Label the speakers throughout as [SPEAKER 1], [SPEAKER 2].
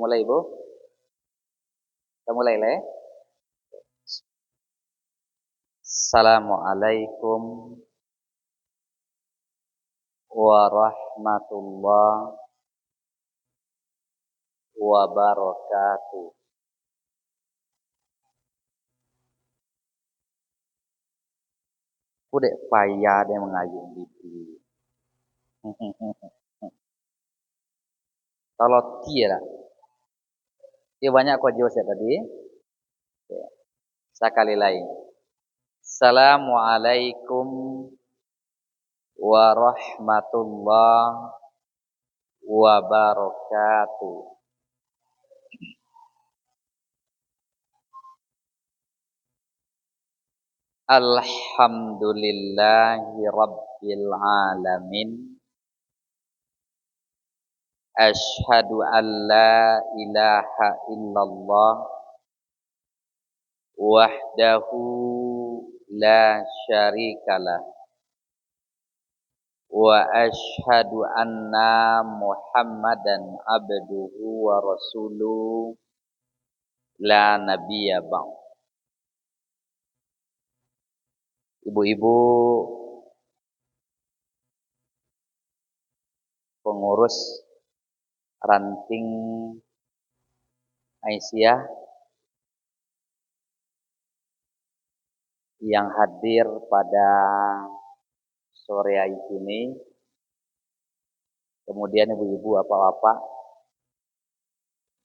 [SPEAKER 1] Mulai Ibu. Kita mulai lah ya. Assalamualaikum warahmatullahi wabarakatuh. Kudek payah dia mengayun bibi. Kalau tiada, dia banyak kau jawab saya tadi. Sekali lagi. Assalamualaikum warahmatullahi wabarakatuh. Alhamdulillahi rabbil alamin. Ashhadu an la ilaha illallah wahdahu la syarikalah wa ashhadu anna Muhammadan abduhu wa rasuluh la nabiyya ba'd. Ibu-ibu pengurus ranting Aisyah yang hadir pada sore hari ini, kemudian ibu-ibu bapak-bapak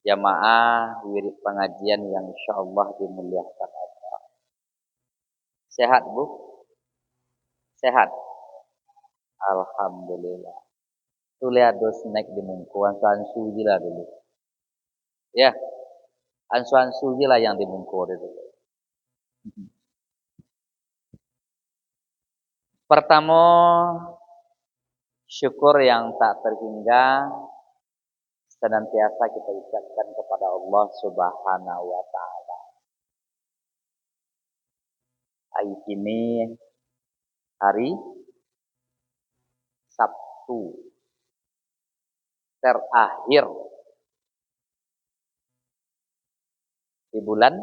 [SPEAKER 1] jamaah wirid pengajian yang insyaallah dimuliakan Allah. Sehat Bu? Sehat? Alhamdulillah. Tu lihat dos naik di mungku, ansu lah dulu. Ya, ansu lah yang di mungku dulu. Pertama, syukur yang tak terhingga senantiasa kita ucapkan kepada Allah Subhanahu wa taala. Hari ini hari Sabtu terakhir di bulan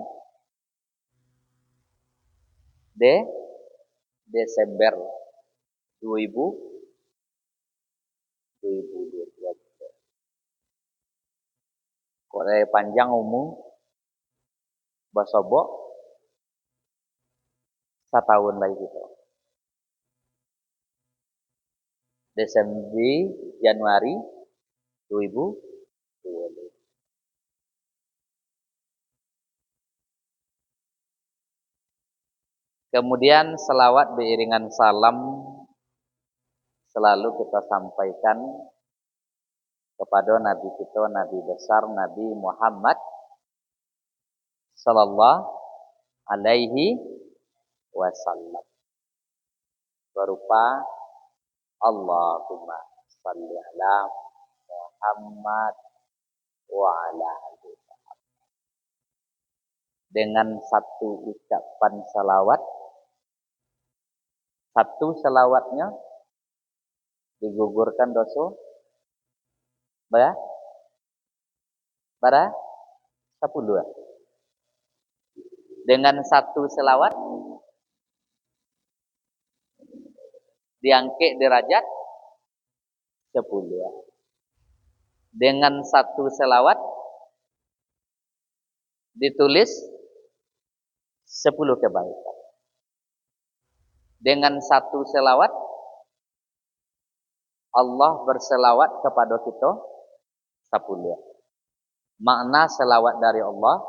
[SPEAKER 1] Desember 2023. Kok dari panjang umum basobok setahun lagi gitu. Desember Januari 2020. Kemudian selawat beriringan salam selalu kita sampaikan kepada Nabi kita, Nabi besar, Nabi Muhammad sallallahu alaihi wasallam. Berupa Allahumma shalli ala Muhammad wa ala ali Muhammad. Dengan satu ucapan salawat, satu salawatnya digugurkan dosa bara 10. Dengan satu selawat diangkat derajat 10. Dengan satu selawat ditulis 10 kebaikan. Dengan satu selawat Allah berselawat kepada kita 10. Makna selawat dari Allah,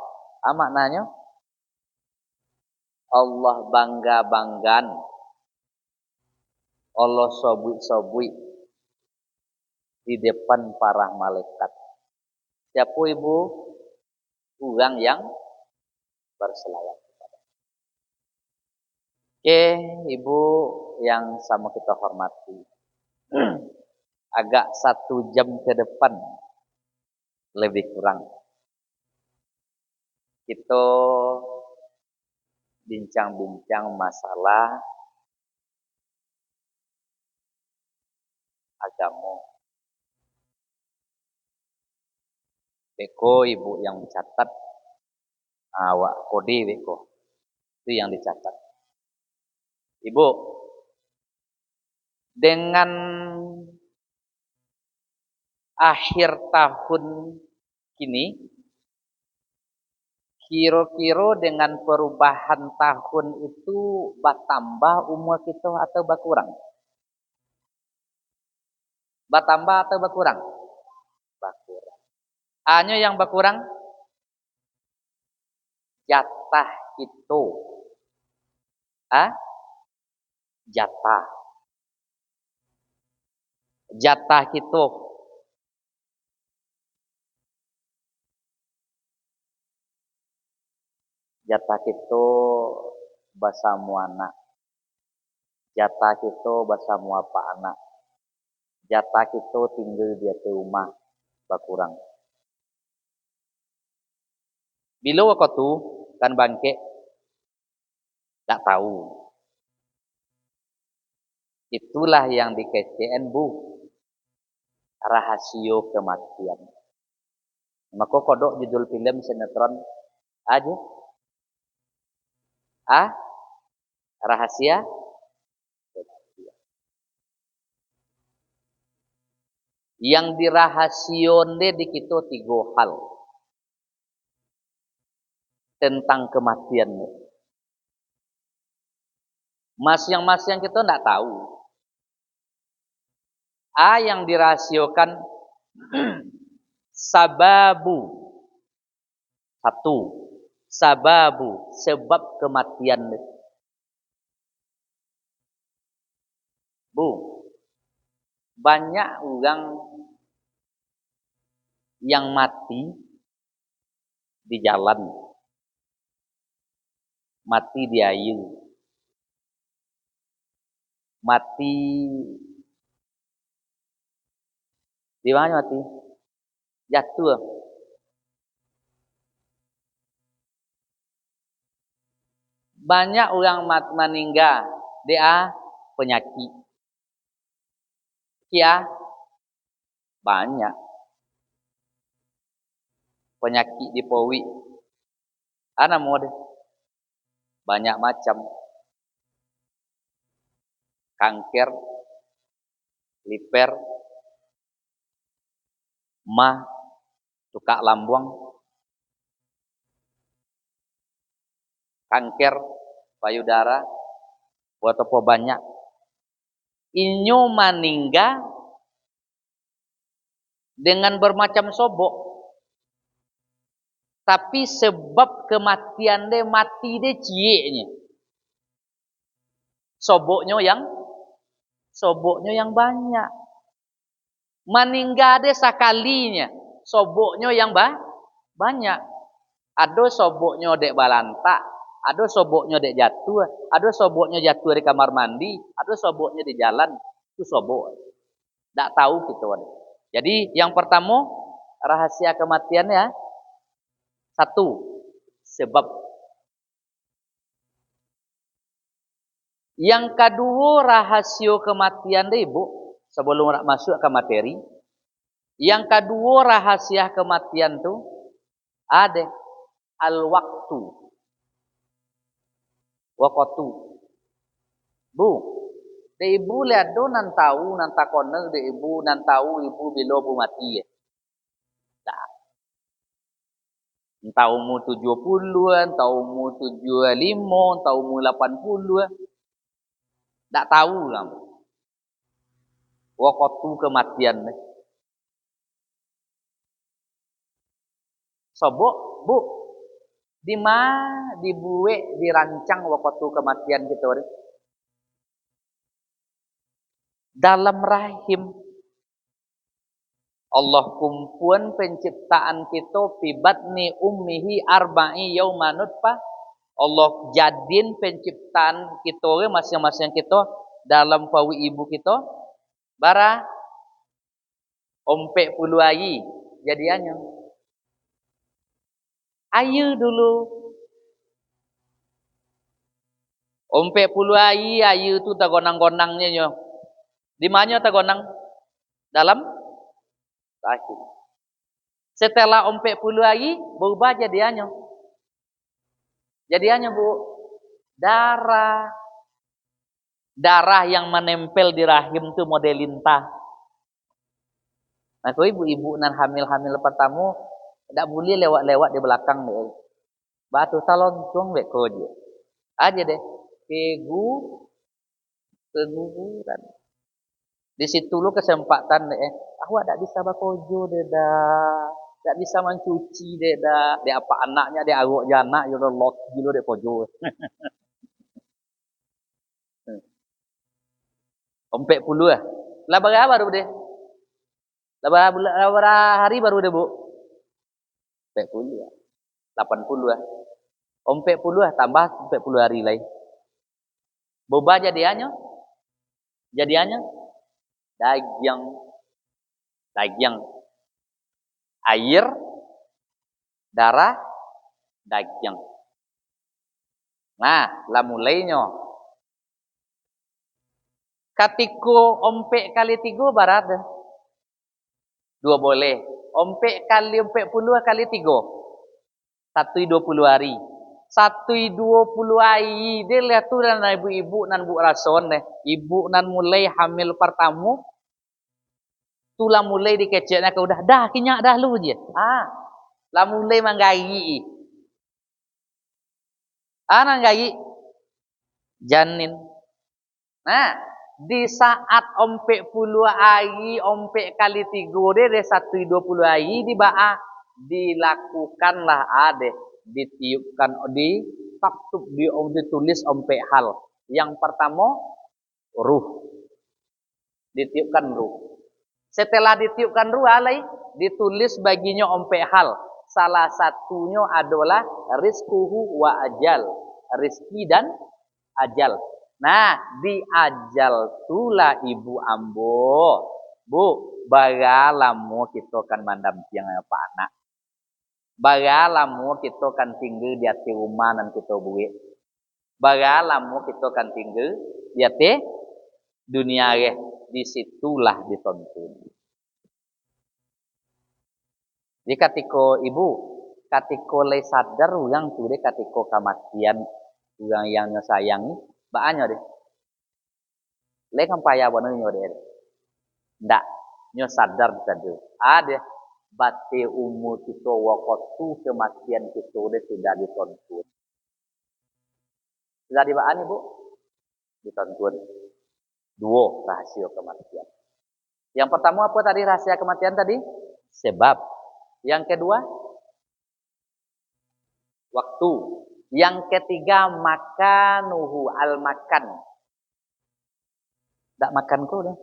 [SPEAKER 1] maknanya Allah bangga-banggan, Allah sobui-sobui di depan para malaikat. Siapa ibu? Orang yang berselawat kepada. Oke, ibu yang sama kita hormati. Agak 1 jam ke depan lebih kurang kita bincang-bincang masalah agama Eko ibu yang mencatat awak kode beko. Itu yang dicatat. Ibu, dengan akhir tahun kini, kira-kira dengan perubahan tahun itu bertambah umur kita atau berkurang? Bertambah atau berkurang? Berkurang. Hanya yang berkurang jatah itu. Jatah. Jatah itu. Jatah itu bahasa muana. Jatah itu bahasa muapa anak. Jatah itu tinggal di rumah berkurang. Bila waktu tu kan bangke tak tahu. Itulah yang di KCN bu, rahasio kematian. Maka kodok judul film sinetron aja. Rahasia kematian. Yang dirahasionde di kita 3 hal tentang kematian. Masing-masing kita tidak tahu. Yang dirahasiokan sababu. 1. Sababu, sebab kematian. Bu, banyak orang yang mati di jalan, mati di air, mati di mana mati? Jatuh. Banyak orang meninggal dia penyakit. Kia banyak penyakit di pawi. Mode banyak macam. Kanker, liver, mah, tukak lambung, kanker payudara, buat apa banyak. Inyo meninggal dengan bermacam sobok. Tapi sebab kematian dia mati dia cieknya. Soboknya yang banyak. Meninggal dia sekalinya. Soboknya yang banyak. Ada soboknya dek balantak, ada soboknya dek jatuh, ada soboknya jatuh di kamar mandi, ada soboknya di jalan. Itu sobok. Tak tahu kita. Jadi yang pertama rahasia kematiannya 1, sebab. Yang kedua rahasia kematian deh ibu, sebelum nak masuk ke materi. Yang kedua rahasia kematian tu ada al-waktu. Waktu. Bu, de ibu lihat do nan tahu nan takone de ibu nan tahu ibu bila bu mati ya. Entah umur 70-an, entah umur 75, entah umur 80-an. Tak tahu lah. Waktu kematian. Sobok, bu, di mana dibuat, dirancang waktu kematian kita? Dalam rahim. Allah kumpuan penciptaan kita fi batni ummihi arba'i yawma nutfah. Allah jadiin penciptaan kita masing-masing kita dalam pawi ibu kita bara 40 hari jadiannya. Ayu dulu 40 hari ayu tu tagonang-gonangnya nyo. Di mana tagonang? Dalam rahim. Setelah 40 hari berubah jadiannya. Jadiannya Bu, darah. Darah yang menempel di rahim tuh model lintah. Nah, kalau ibu-ibu nan hamil-hamil pertama tidak boleh lewat-lewat di belakang deh. Batu talon tuang beko aja. Aja deh. Keguguran. Di situ lu kesempatan deh. Awak tak bisa bakojo deh dah. Tak bisa mencuci deh dah. Dia apa anaknya dia awak jana yo lot gilo deh kojo. Ompek puluh lah. Lah berapa baru deh? Lah berapa hari baru deh Bu? Ompek puluh lah. 80 lah. Ompek puluh lah tambah 40 hari lain. Boba jadiannya? Jadiannya? Daging. Air, darah, daging. Nah, lah mulainya. Katiko ompek kali 3 barat. 2 boleh. Ompek kali 40 kali 3. 120 hari. 120 hari. Dia lihat tu dan ibu-ibu nan bu rason deh. Ibu nan mulai hamil pertama. Tulah mulai dikeceknya ke udah dah kinyak dah lu je. Lah mulai manggai. Nanggai janin. Nah, di saat ompek puluh hari, ompek kali 3 deh 120 hari dilakukanlah ditiupkan taktub ditulis ompek hal. Yang pertama ruh. Ditiupkan ruh. Setelah ditiupkan ruh alai ditulis baginya ompek hal. Salah satunya adalah rizquhu wa ajal. Rizki dan ajal. Nah, di ajal tulah ibu ambo. Bu, bagalamu kita kan mandam tiang apa anak. Bagalamu kita kan tinggal di hati rumah nan kita buat. Bagalamu kita kan tinggal di hati dunia re. Disitulah dituntun. Jadi ketika ibu, ketika le sadar yang tu deh ketika kematian orang yang sayangi, baannya deh. Le kan payah bener nyo deh. Ndak, nyo sadar tadi. Ada bate umur kita waktu kematian kita deh tidak dituntun. Sudah dibaan ibu? Dituntun. 2 rahasia kematian. Yang pertama apa tadi rahasia kematian tadi? Sebab. Yang kedua, waktu. Yang ketiga, makanuhu al-makan. Tak makan kau dah.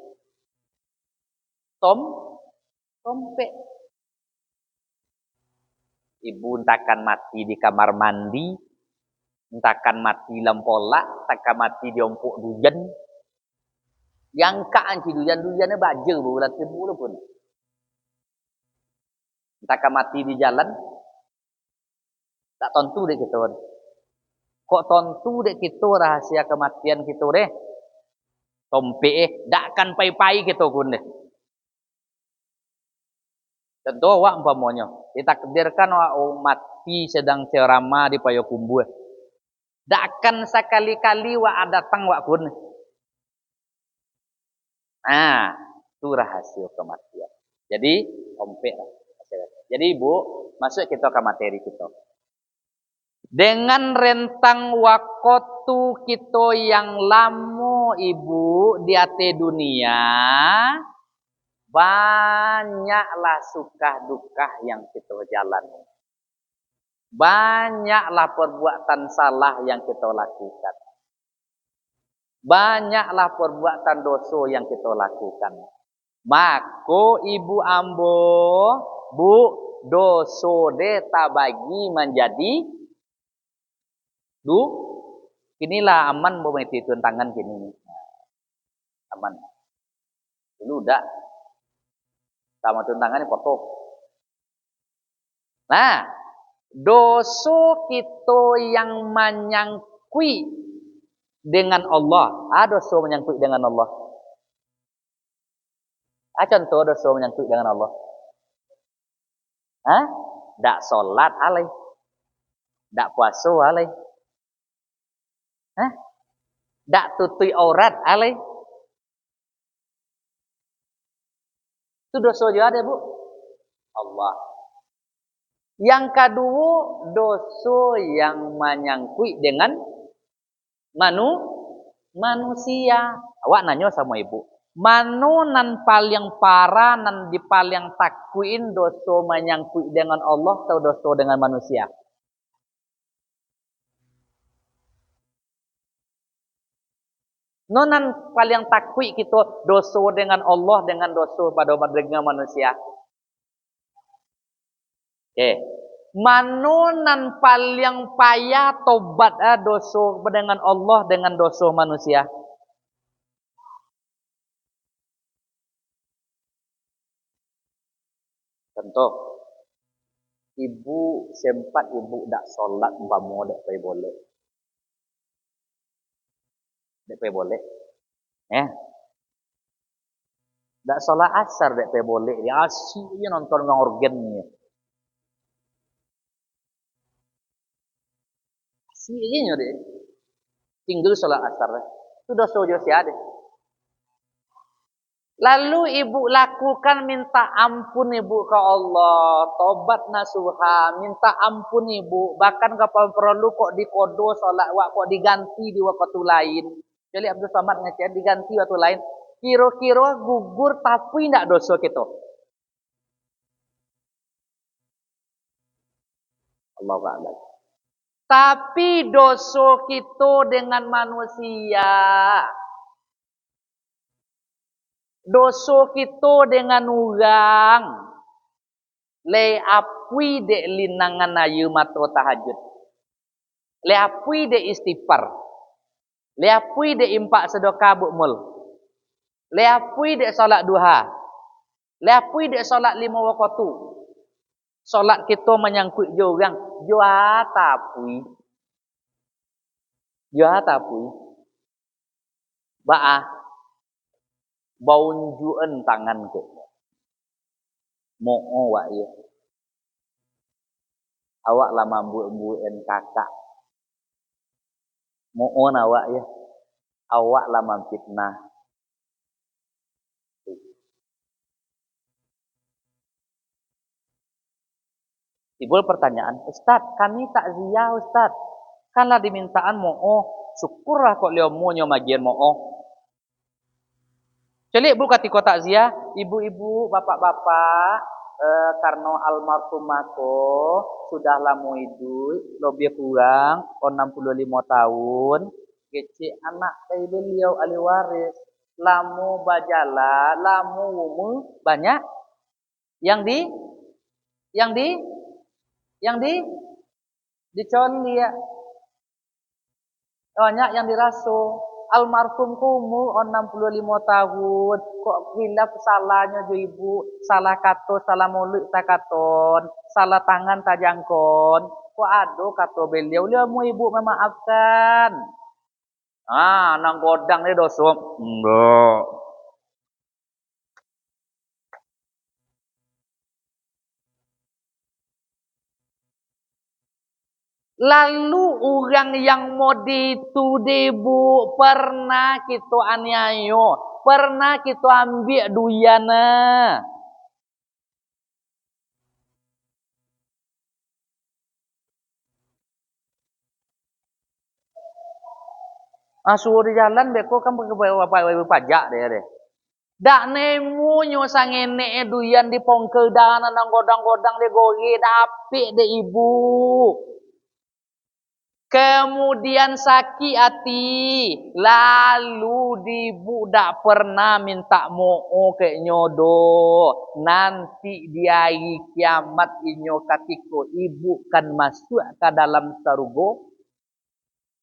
[SPEAKER 1] Tompe. Ibu entahkan mati di kamar mandi, entahkan mati lampola, entahkan mati di ompok dujan. Yang kaan si dujan-dujannya baja bulan timbul pun. Entahkan mati di jalan, tak tentu deh kita. Kok tentu deh kita rahasia kematian kita deh. Tompe dakkan pai-pai kita pun deh. Tentu awak umpamanya ditakdirkan awak mati sedang ceramah di Payakumbuh. Dakkan sekali-kali awak datang awak pun. Nah, itu rahasia kematian. Jadi tompe lah. Jadi ibu, masuk kita ke materi kita. Dengan rentang waktu kita yang lama ibu di hati dunia, banyaklah suka duka yang kita jalani. Banyaklah perbuatan salah yang kita lakukan. Banyaklah perbuatan dosa yang kita lakukan. Maka ibu ambo, bu, dosa deta bagi menjadi inilah aman mau meti tangan gini. Aman. Dulu udah sama tuntangan foto. Nah, dosa kita yang menyangkui dengan Allah. Dosa menyangkui dengan Allah. Contoh dosa menyangkui dengan Allah. Hah? Dak salat alai, dak puasa alai. Hah? Dak tutui aurat alai. Itu dosa juga ada, Bu. Allah. Yang kedua, dosa yang menyangkut dengan manusia. Awak nanya sama ibu. Mano nan paling parah nan di paling takuin dosa menyangkut dengan Allah atau dosa dengan manusia? Nonan paling takwi kita dosa dengan Allah dengan dosa pada dengan manusia. Manonan paling payah tobat dosa dengan Allah dengan dosa manusia. Contoh, ibu sempat ibu dak solat umpama dak pay boleh. Dak pay boleh. Dak solat asar dak pay boleh. Dia asyik nonton dengan organ ni. Asyiknya dia. Tinggal solat asar. Itu dosa dosa ada. Lalu ibu lakukan minta ampun ibu ke Allah, tobat nasuha, minta ampun ibu, bahkan kapal perlu kok dikodo solat wak kok diganti di waktu lain. Jadi Abdul Samad ngecek diganti waktu lain. Kira-kira gugur tapi tidak dosa kita. Allah Akbar. Tapi dosa kita dengan manusia. Dosa kita dengan orang. Le apui de linangan ayu mato tahajud. Le apui de istighfar. Le apui de impak sedekah bukmul. Le apui de salat duha. Le apui de salat 5 waktu. Salat kita menyangkut jo orang. Jo atapui. Jo atapui. Baah. Baunjuan tangan ke. Mo'o wak ya. Awak lama buat-buat kakak. Mo'o awak ya. Awak lama fitnah. Timbul pertanyaan, Ustaz, kami takziah Ustaz. Kanlah dimintaan mo'o. Syukurlah kok leo mo nyo magian mo'o. Celik bu ketika takziah, ibu-ibu, bapak-bapak, karena almarhumako sudah lama hidup, lebih kurang 65 tahun, kecil anak dari beliau ahli waris, lamu bajala, lamu wumu, banyak yang dicoli ya, banyak yang diraso. Almarhum kumu 65 tahun kok hilaf salahnya jo ibu, salah kato, salah mulut tak katon, salah tangan tak jangkon, kok ado kato beliau mu ibu memaafkan. Nang godang ni dosa. Enggak. Lalu orang yang mau dituduh bu pernah kita aniayo, pernah kita ambil duyana. Suruh di jalan beko kan pakai pajak deh. Dak nemu nyo sangene duyan di pongkel dana nang godang-godang de goge dapik de ibu. Kemudian sakit hati, lalu ibu tak pernah minta mo'o ke nyodo. Nanti di hari kiamat inyo katiko ibu kan masuk ke dalam surga.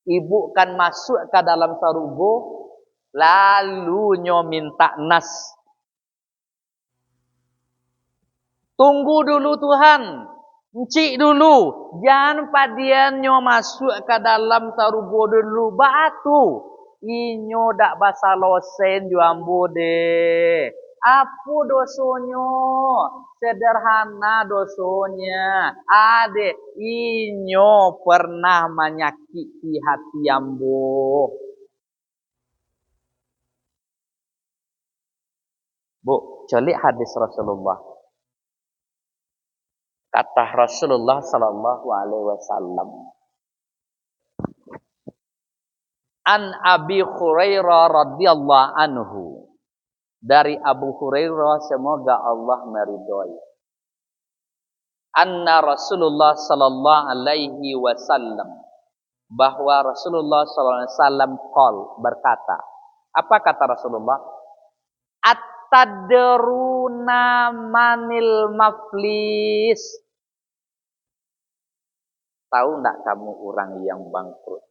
[SPEAKER 1] Ibu kan masuk ke dalam surga, lalu nyo minta nas. Tunggu dulu Tuhan. Encik dulu, jangan padiannya masuk ke dalam sarugo dulu batu. Inyo dak basa losen juambo de. Apa dosonyo? Sederhana dosonya. Ade, inyo pernah menyakiti hati ambo. Bu, colik hadis Rasulullah. Kata Rasulullah sallallahu alaihi wasallam. An Abi Hurairah radhiyallahu anhu. Dari Abu Hurairah semoga Allah meridhoi. Anna Rasulullah sallallahu alaihi wasallam, bahwa Rasulullah sallallahu alaihi wasallam berkata. Apa kata Rasulullah? At-tadruna manil maflis. Tahu enggak kamu orang yang bangkrut?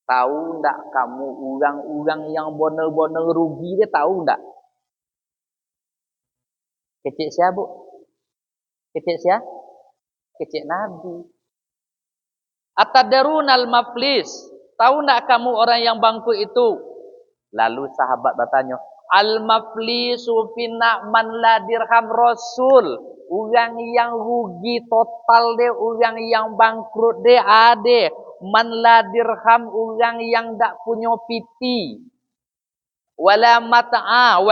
[SPEAKER 1] Tahu enggak kamu orang-orang yang benar-benar rugi dia, tahu enggak? Kecik siapa, Bu? Kecik siapa? Kecik Nabi. At-tadrunal maflis. Tahu enggak kamu orang yang bangkrut itu? Lalu sahabat bertanya, al-maflisu finna man la dirham Rasul. Orang yang rugi total deh, orang yang bangkrut deh ade. Man la dirham, orang yang tak punya piti. Wala mata'a,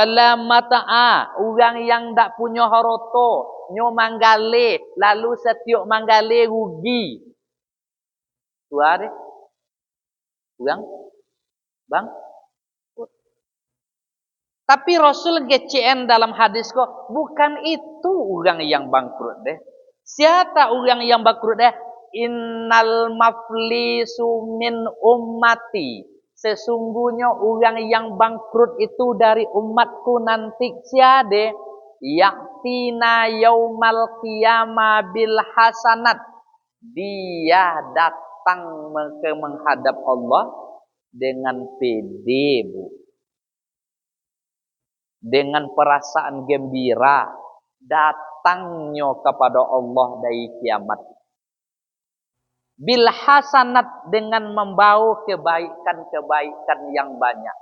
[SPEAKER 1] orang yang tak punya haroto. Nyo manggale, lalu setiap manggale rugi. Tu ade. Orang bang. Tapi Rasul GCN dalam hadis kok bukan itu orang yang bangkrut deh. Siapa orang yang bangkrut deh? Innal maflisu min ummati. Sesungguhnya orang yang bangkrut itu dari umatku nanti siade. Yaktina yaumal qiyamah bil hasanat. Dia datang menghadap Allah dengan pede, Bu. Dengan perasaan gembira datangnya kepada Allah dari kiamat. Bil hasanat, dengan membawa kebaikan-kebaikan yang banyak.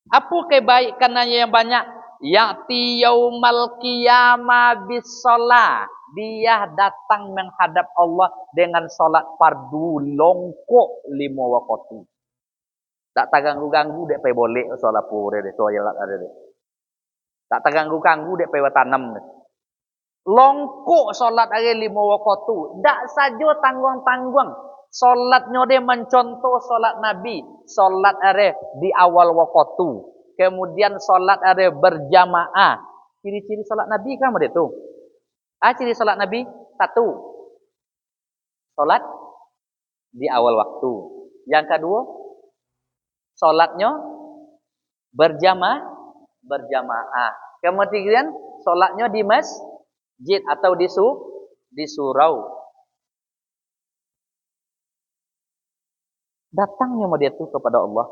[SPEAKER 1] Apa kebaikannya yang banyak? Ya'ti yaumal qiyamah bis shalah. Dia datang menghadap Allah dengan salat fardu longkok 5 waktu. Tak terganggu-ganggu dek pe boleh solat pure dek solat ada dek. Tak terganggu-ganggu dek pe tanam dek. Longkok solat hari 5 waktu. Tak saja tanggung-tanggung. Solatnya dia mencontoh solat Nabi. Solat hari di awal waktu. Kemudian solat hari berjamaah. Ciri-ciri solat Nabi kamu dia tu. Ciri solat Nabi. 1. Solat di awal waktu. Yang kedua, solatnya berjamaah. Kemudian solatnya di masjid atau di surau. Datangnya dia tu kepada Allah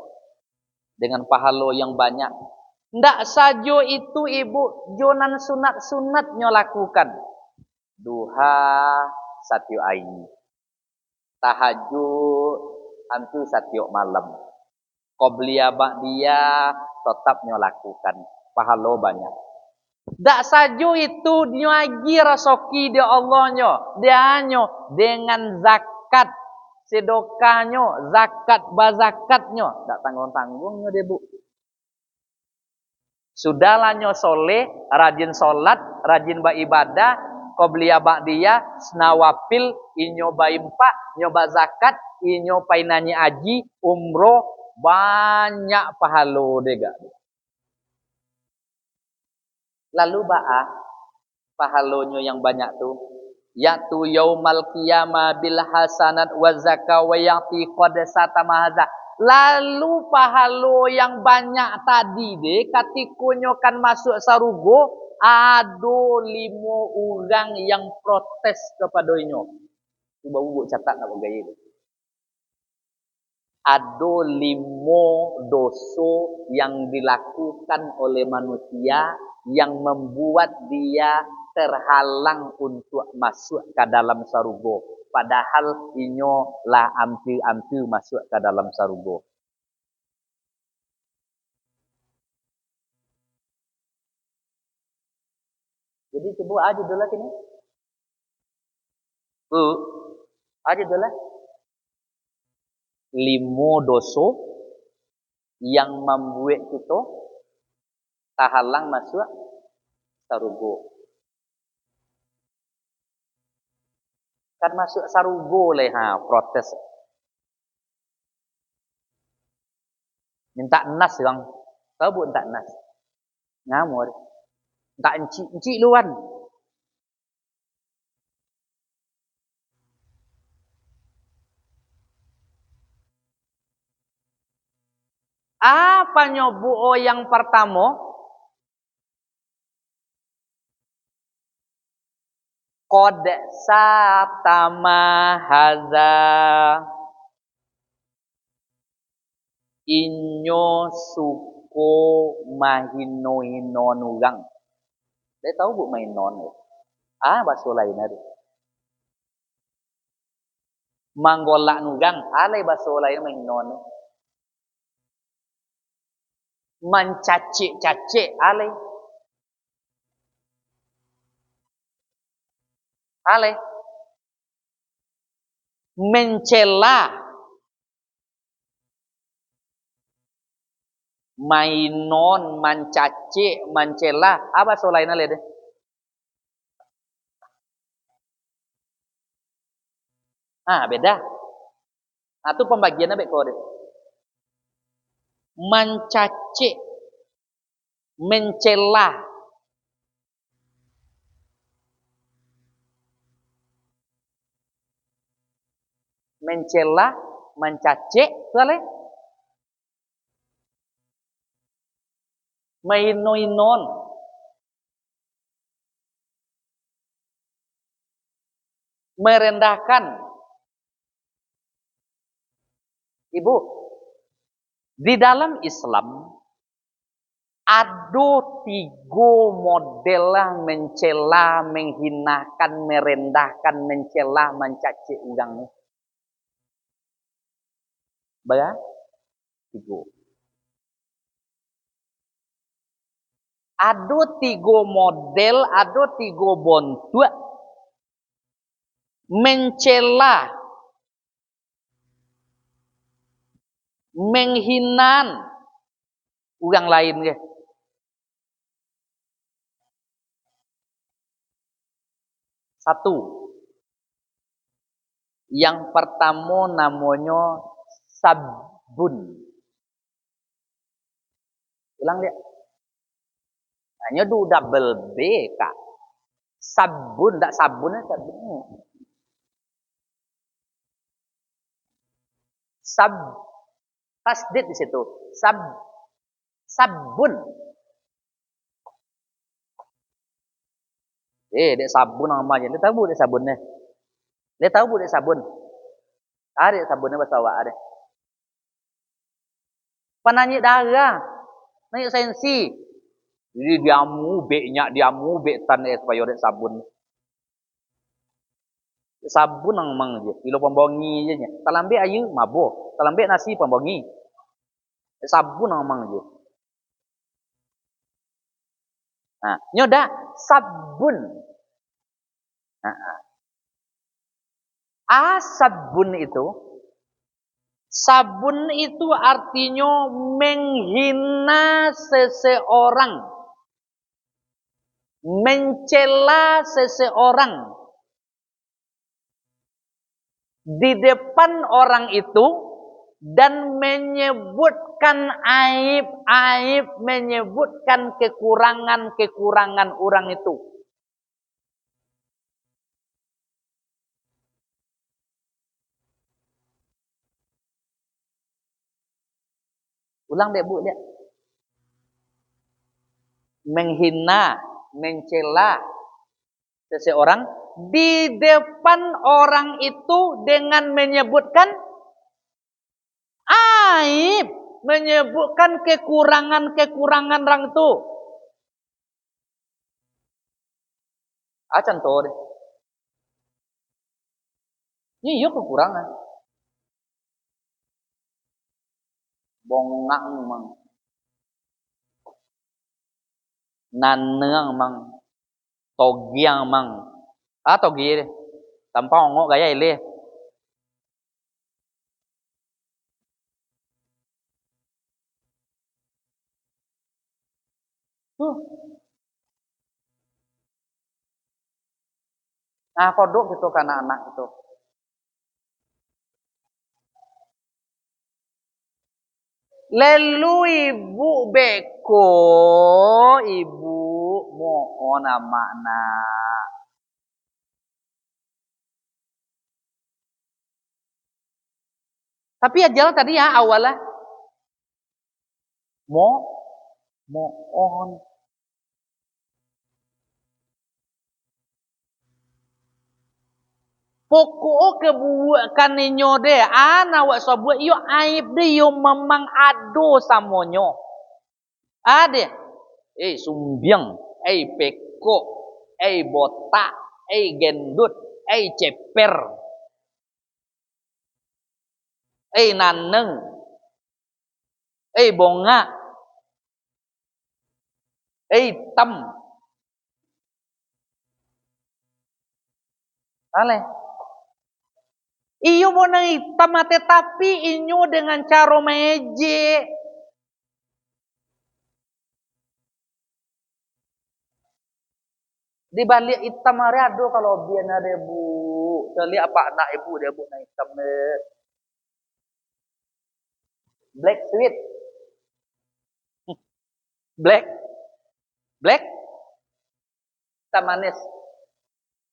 [SPEAKER 1] dengan pahala yang banyak. Ndak saja itu ibu, jonan sunat-sunatnya lakukan. Duha satu aini. Tahajud hampir setiap malam. Qobliyah ba'diyah tetapnya lakukan. Pahala banyak. Tak saja itu dia lagi rasoki dia Allahnya. Dia hanya dengan zakat. Sedekahnya, zakat bazakatnya. Tak tanggung-tanggungnya dia, Bu. Sudahlah soleh, rajin solat, rajin beribadah, qobliyah ba'diyah, senawapil, inyoba impak, nyoba zakat, inyoba nyanyi haji, umroh, banyak pahala dega. Lalu pahalanya yang banyak tu, yaitu yaumal qiyamah bil hasanat wa zakah wa yati qad satamahaza. Lalu pahala yang banyak tadi katikunya kan masuk sarugo, ada 5 orang yang protes kepadanya. Cuba buat catat nak gaya itu. Ada 5 dosa yang dilakukan oleh manusia yang membuat dia terhalang untuk masuk ke dalam sarugo. Padahal inyo lah hampir masuk ke dalam sarugo. Jadi coba aja dulu kini. Aja dulu. 5 dosa yang membuat kita tahalang masuk sarugo. Kan masuk sarugo leh protes. Minta nas bang. Tahu bu minta nas. Ngamur. Minta encik luan. Apa nyobu yang pertama? Qad satama haza inyo suko mahino nugang. Dia tahu bu mainon ya? Bahasa lain ada. Manggolak nugang, alai bahasa lain mainon. Mencacik-cacik alai. Alai. Mencela. Mainon, mencacik, mencela. Apa bahasa lain alai deh? Beda. Itu pembagiannya baik kode. Mencacik, mencela. Mencela, mencacik, boleh? Mahino-hinon. Merendahkan. Ibu, di dalam Islam ada 3 model mencela, menghinakan, merendahkan, mencela, mencaci orang. Berapa? 3. Ada 3 model, ada 3 bentuk mencela, menghinan orang lain ke. Satu. Yang pertama namanya sabun. Ulang dia. Hanya double B kak. Sabun, tak sabunnya sabun. Tasdid di situ. Sabun. Dek sabun namanya. Dia tahu dek sabunnya. Dia tahu dek sabun. Ada sabunnya bahasa awak ada. Penanya darah. Nanya sensi. Jadi diamu bek tan supaya dek sabun. Sabun nang mang je. Ilo pembongi je nya. Talambe ayu mabo. Talambe nasi pembongi. Sabun nang mang je. Nyoda sabun. Sabun itu artinya menghina seseorang, mencela seseorang di depan orang itu dan menyebutkan aib-aib, menyebutkan kekurangan-kekurangan orang itu. Ulang deh bu dia. Menghina, mencela seseorang di depan orang itu dengan menyebutkan aib, menyebutkan kekurangan-kekurangan orang itu. Contoh deh. Iya kekurangan. Bongak mang. Naneng mang. Togiang mang. Ah togi deh. Tanpa ongok gaya ile. Tuh. Nah, kodok gitu kan anak itu. Lalu ibu beko, ibu mohon makna. Tapi aja tadi ya awalnya mohon. Pokok kebuakan ninyo de, ana wak sobuat yo aib de yo memang ado samonyo. Ade, sumbiang, peko, botak, gendut, ceper, naneng, bonga, hitam. Ale. Iyo mau nang hitam tapi inyo dengan cara meje. Di balik hitam hari ada kalau biar ada bu. Kali apa anak ibu dia bu nang hitam black sweet. Black hitam manis.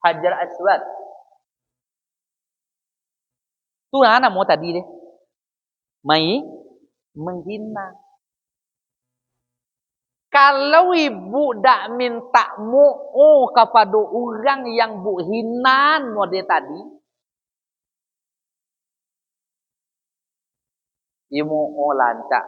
[SPEAKER 1] Hajar aswad. Tuh anak mau tadi deh. Menghina. Kalau ibu dak minta mu'u kepada orang yang bu hinan mode tadi, ibu lancak.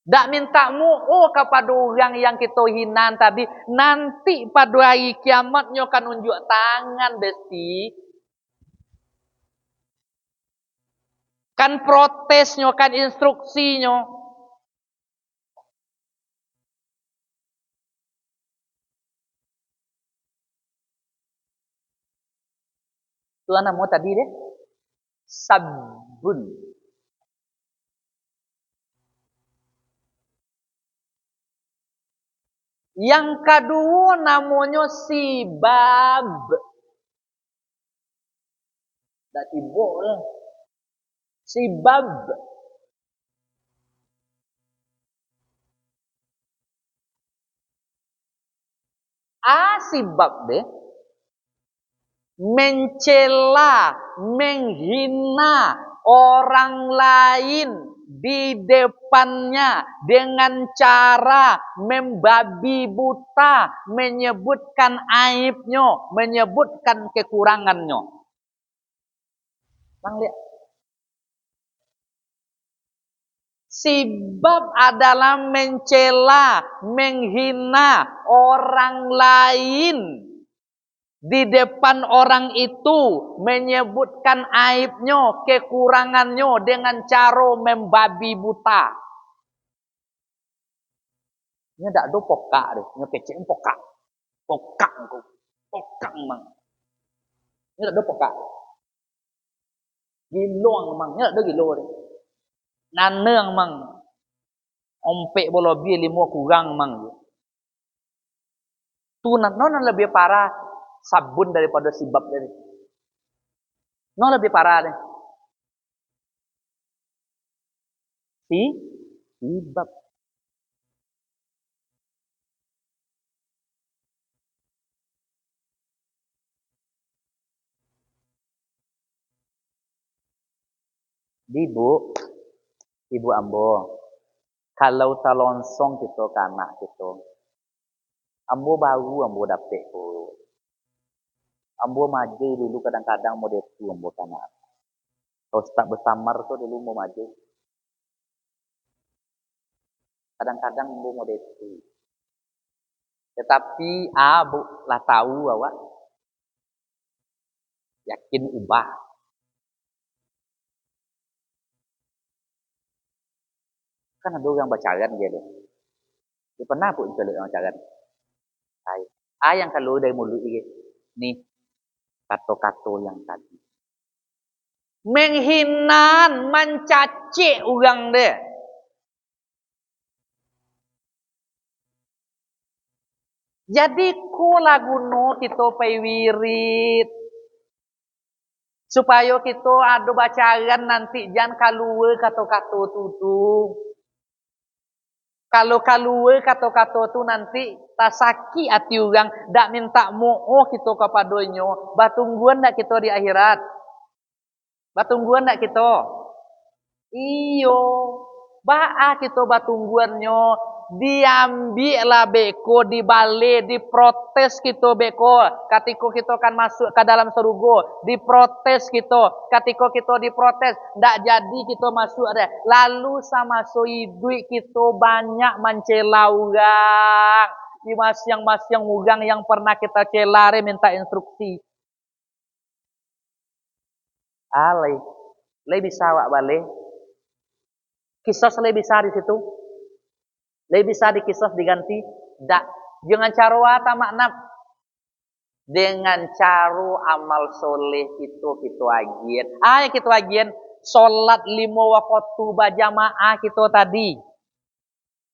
[SPEAKER 1] Dak minta mu'u kepada orang yang kita hinan tadi, nanti pada hari kiamatnya kan unjuk tangan besti. Kan protesnya, kan instruksinya. Tuh anak mau tadi deh. Sabun. Yang kedua namanya sibab. Tak tibuk lah. Sibab. Sibab deh. Mencela, menghina orang lain di depannya dengan cara membabi buta, menyebutkan aibnya, menyebutkan kekurangannya. Bang lihat. Sibab adalah mencela, menghina orang lain di depan orang itu, menyebutkan aibnya, kekurangannya dengan cara membabi buta. Ini tak ada pokak deh, ini kecil pokak. Pokak aku. Pokak mang. Ini tak ada pokak. Giluang mang, ini tak ada gilu deh. Naneng mang. Ompek bola bi 5 kurang mang. Tunan non lebih parah sabun daripada sibab tadi. No lebih parah deh. Sibab. Ibu ambo. Kalau talonsong kita ke anak kita. Ambo baru ambo dapet tu. Ambo maju dulu kadang-kadang mau detu ambo tanah. Kalau tak bersamar tu dulu mau maju. Kadang-kadang ambo mau detu. Tetapi bu lah tahu awak. Yakin ubah. Kan ada orang bacaran dia deh. Dia pernah pun celik orang bacaran. Yang kalau dari mulut ini. Nih, kata-kata yang tadi. Menghinan, mencaci orang deh. Jadi ko lagu no kita pay wirid. Supaya kita ada bacaan nanti jangan kaluwe kata-kata tutu. Kalau kaluwe kata-kata tu nanti tasaki hati orang dak minta mo'o kita kepadanya. Batungguan dak kita di akhirat. Batungguan dak kita. Iyo. Ba'a kita batungguannya. Diambil lah beko, dibalik, diprotes kita beko. Ketika kita akan masuk ke dalam surga, diprotes kita. Ketika kita diprotes, ndak jadi kita masuk ada. Lalu sama duit kita banyak mencela orang. Di masyang-masyang orang yang pernah kita celare minta instruksi. Alay, lebih sawak balik. Kisah lebih besar di situ. Lebih bisa dikisah diganti. Dak. Jangan cara makna. Dengan cara amal soleh itu kita agian. Yang kita agian. Solat 5 waktu berjamaah kita tadi.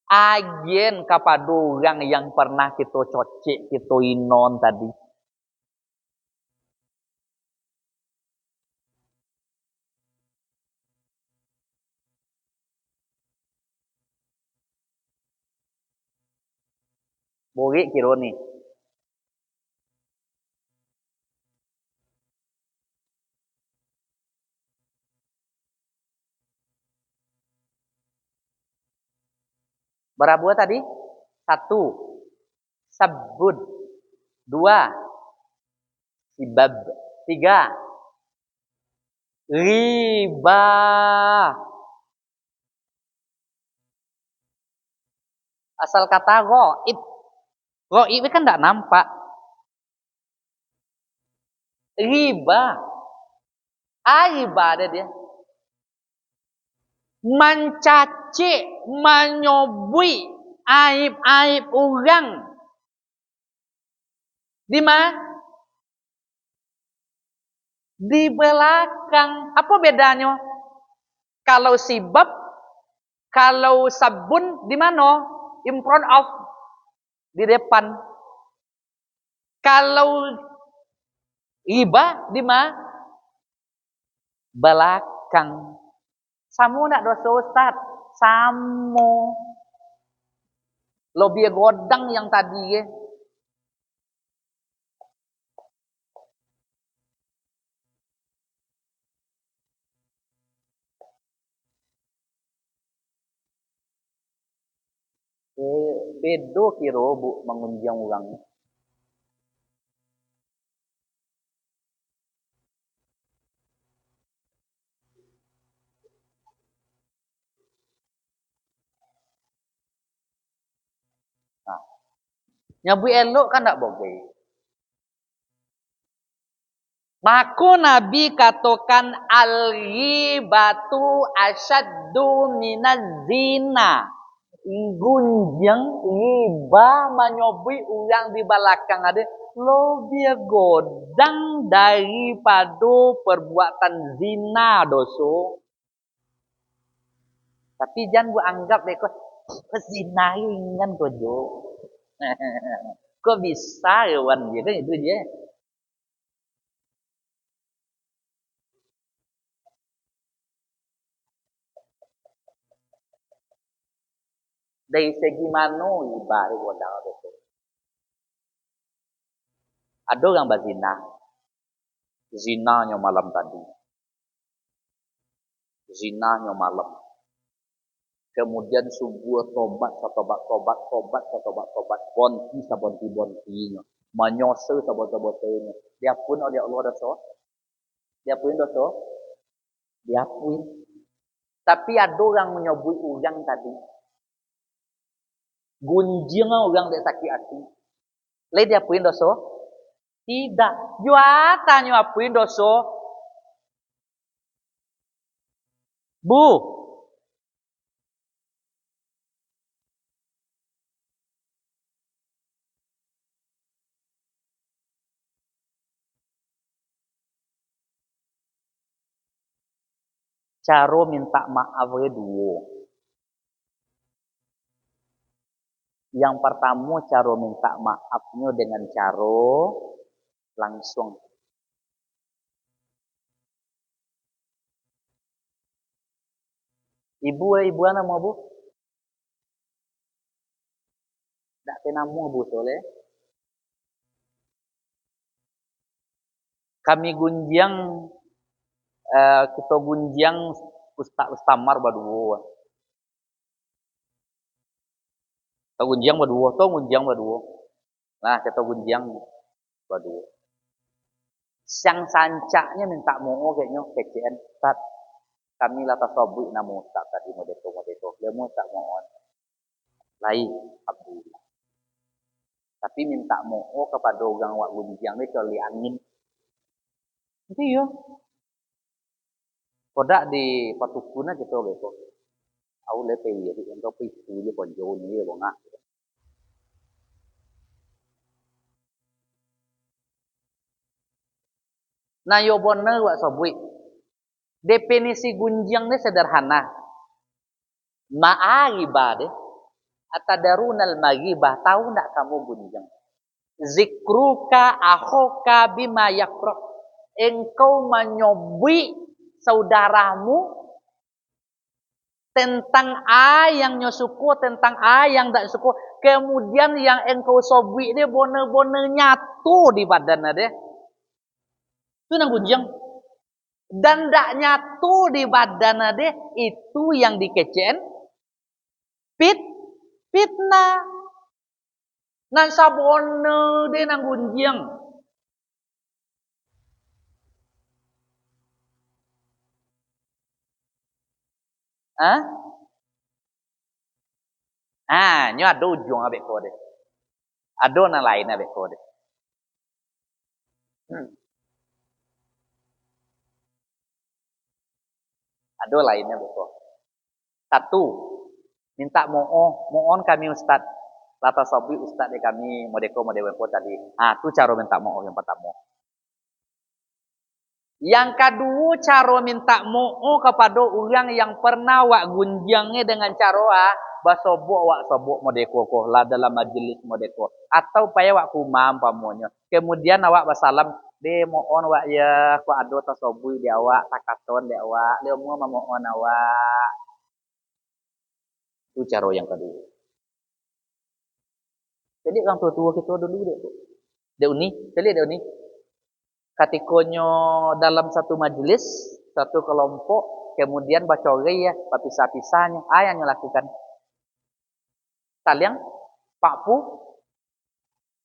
[SPEAKER 1] Agian kepada orang yang pernah kita cocek, kita inon tadi. Boleh kira ni. Berapa tadi? 1. Sabud. 2. Sibab. 3. Riba. Asal kata ghaib. Ghaib kan tidak nampak. Riba. Riba ada dia. Mencaci, menyobui aib-aib orang. Di mana? Di belakang. Apa bedanya? Kalau sibab, kalau sabun di mana? In front of, di depan. Kalau riba di mana? Belakang. Samu nak dosa Ustaz? Samu. Lebih godang yang tadi ya. Bedo kira bu mengunjung orang. Nah, nyabu elok kan tak boleh. Maka Nabi katakan al-ghibatu asyaddu minaz zina. Gunjang riba menyobui orang di belakang ada lebih godang daripada perbuatan zina dosa. Tapi jangan gua anggap mereka zina ringan kok jo. Kok bisa ya wan dia kan itu dia. Dari segi mana ibarat godang dosa. Ada orang berzina. Zinanya malam tadi. Zinanya malam. Kemudian subuh tobat, bonti sabonti-bontinya. Menyosel sabonti-bontinya. Diapun oleh Allah dosa. Diapuin dosa. Diapuin. Tapi ada orang menyebut orang tadi. Gunjing orang dia sakit hati. Lain diapuin dosa? Tidak. Juatan nyapuin dosa. Bu. Cara minta maaf dua. Yang pertama cara minta maafnya dengan cara langsung. Ibu nama bu? Tak nama bu soleh. Kami gunjang kita gunjang Ustamar berdua. Kita gunjang berdua. Nah, kita gunjang berdua. Sang sancaknya minta mau kayaknya kecen. Tat kami lata sobui namu tak tadi modeto. Dia mau tak mohon. Lain Abdullah. Tapi minta mau kepada orang wak gunjang ni coli angin. Itu ya. Kodak di patukuna kita gitu. Aku lepe ya di untuk pisu ni ponjo ni ya bang. Nah yo bener wak sobui. Definisi gunjang ni sederhana. Ma'aribah deh. Atadarunal maghibah. Tahu tak kamu gunjang? Zikruka akhoka bima yakrok. Engkau menyobi saudaramu tentang A yang nyosuku, tentang A yang tak suku. Kemudian yang engkau sobi dia benar-benar nyatu di badannya deh. Itu nang gunjang. Dan tak nyatu di badannya deh. Itu yang dikecen. Fitnah. Nan sabone deh nang gunjang. Hah? Nyo ada ujung abek kode. Ada nang lain abek kode. Ada lainnya betul. Satu, minta mohon kami Ustaz. Lata sobi Ustaz di kami modeko tadi. Itu cara minta mohon yang pertama. Yang kedua cara minta mohon kepada orang yang pernah wak gunjangnya dengan cara basobok wak sobok modeko lah dalam majelis modeko atau payah wak kumam pamonyo. Kemudian awak basalam de mohon wak ya ku ado tasobui dia awak takaton dia awak dia mau mohon awak. Itu cara yang kedua. Jadi orang tua-tua kita dulu dia uni, dia uni. Katikonyo dalam satu majelis, satu kelompok, kemudian bacore ya, pisah-pisahnya, yang lakukan. Taliang, Pak Pu,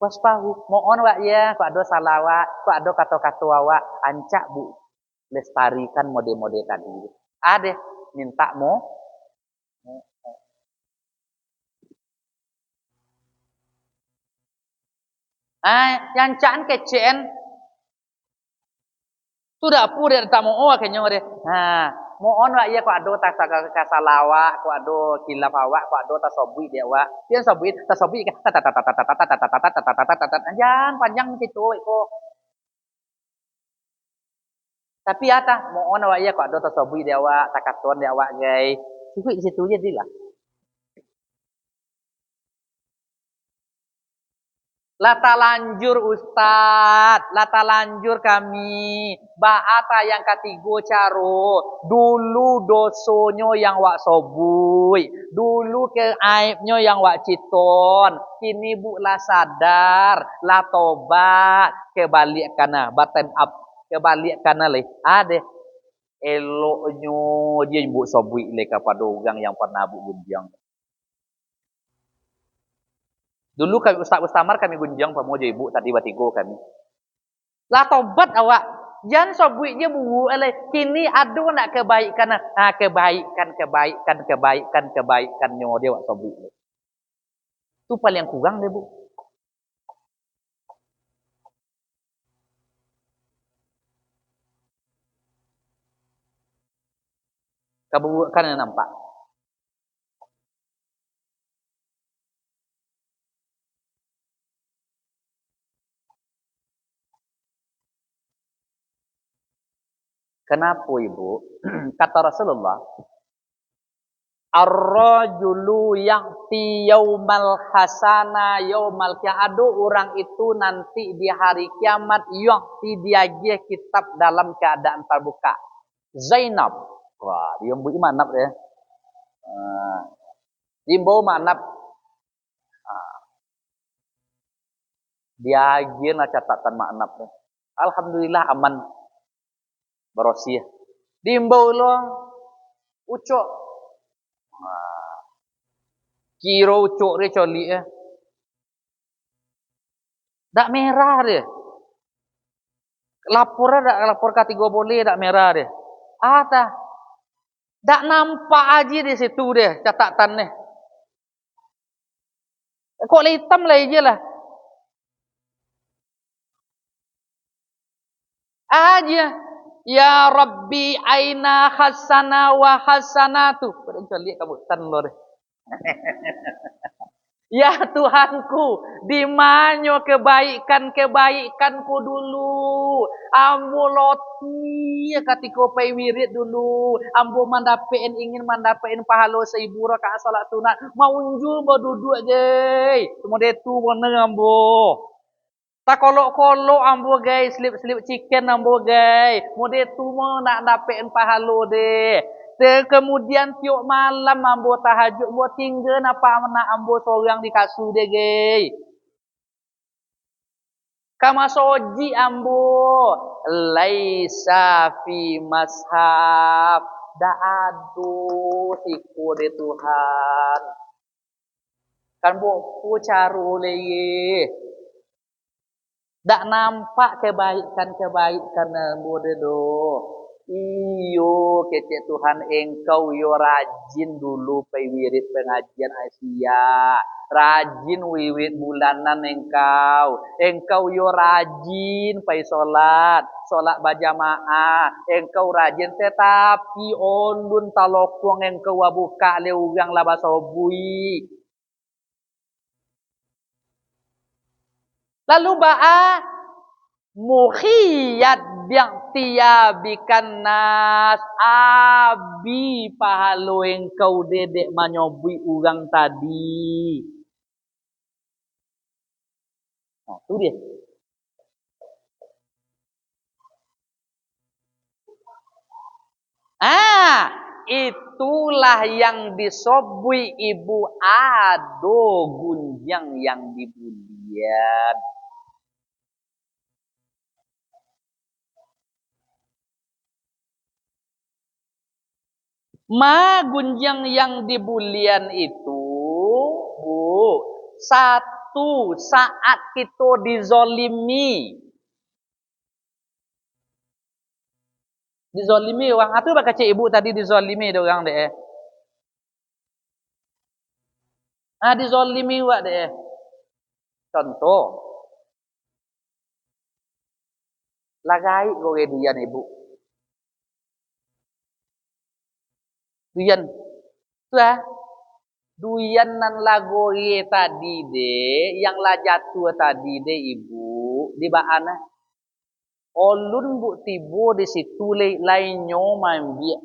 [SPEAKER 1] waspahu, mohon wak ya, kok ada salawat, kok ada kata-kata wak, ancak bu, lestarikan mode-mode tadi. Ada, minta mo. Yang caan kecen, sudah pura tak mau kayaknya deh. Mohon wak ya kok ado tak kasalawa, kok ado kilaf awak, kok ado tasobui dia wak. Dia tasobui kan jangan panjang gitu kok. Tapi mohon wak ya kok ado tasobui dia wak, takaton dia wak gay. Cukup di situ aja lah. Lata lanjur Ustad, lata lanjur kami. Bahata yang ketiga caro. Dulu dosonya yang wak sobui. Dulu ke aibnya yang wak citon. Kini bu lah sadar, lah tobat. Kebalikkan baten up. Kebalikkan leh. Ada eloknya dia bu sobui leh kepada orang yang pernah bu gunjang. Dulu kami Ustaz Ustamar kami gunjang pamoja ibu tadi batigo kami. Lah tobat awak. Jangan sobui je bu kini ada nak kebaikan. Kebaikan nyo dia wak sobui. Itu paling kurang deh bu. Keburukan yang nampak. Kenapa ibu? Kata Rasulullah, ar-rajulu ya'ti yaumal hasana yaumal ki'adu. Orang itu nanti di hari kiamat ya'ti dia kitab dalam keadaan terbuka. Zainab. Wah, dia mbui manap ya. Dimbau manap. Dia lah catatan manap ya. Alhamdulillah aman. Berosiah. Dimbau lo ucok. Kira ucok dia coli ya. Dak merah dia. Lapor kategori boleh dak merah dia. Dah. Dak nampak aja di situ dia catatan ni. Kok hitam lah aja lah. Aja. Ya Rabbi aina hasana wa hasanatu. Padahal lihat kamu tan lo deh. Ya Tuhanku, di mana kebaikan-kebaikanku dulu. Ambo loti ketika pai wirid dulu. Ambo ingin mandapein pahala 1000 rakaat salat sunat. Mau unjul mau duduk je. Kemudian tu bener ambo. Tak kolok-kolok ambo guys, slip-slip chicken ambo guys. Kemudian tu mau nak dapein pahala deh. Kemudian tiap malam ambo tahajud, ambo tinggal apa nak ambo seorang di kasur dia gay. Kama soji ambo laisa fi mashab da'adu siku de Tuhan. Kan bo ku caru lagi. Dak nampak kebaikan ambo de do. Iyo kece Tuhan engkau yo rajin dulu pai wirid pengajian Asia. Rajin wirid bulanan engkau yo rajin pai solat berjamaah. Engkau rajin tetapi ondun talokong engkau buka le urang laba sobui. Lalu mukhiyat bi'tiyabikan nas abi pahalo engkau dedek manyobui urang tadi. Nah, itu dia. Itulah yang disobui ibu ado gunjang yang dibulian. Gunjang yang dibulian itu, Bu, satu saat kita dizolimi. Dizolimi orang. Apa baca cik ibu tadi dizolimi dia orang deh. Dizolimi wak deh. Contoh. Lagai gore dian ibu. Duyan. Duyan nan lagori tadi deh, yang la jatuh tadi deh ibu, di baana. Olun bu tibo di situ lainnya mambiak.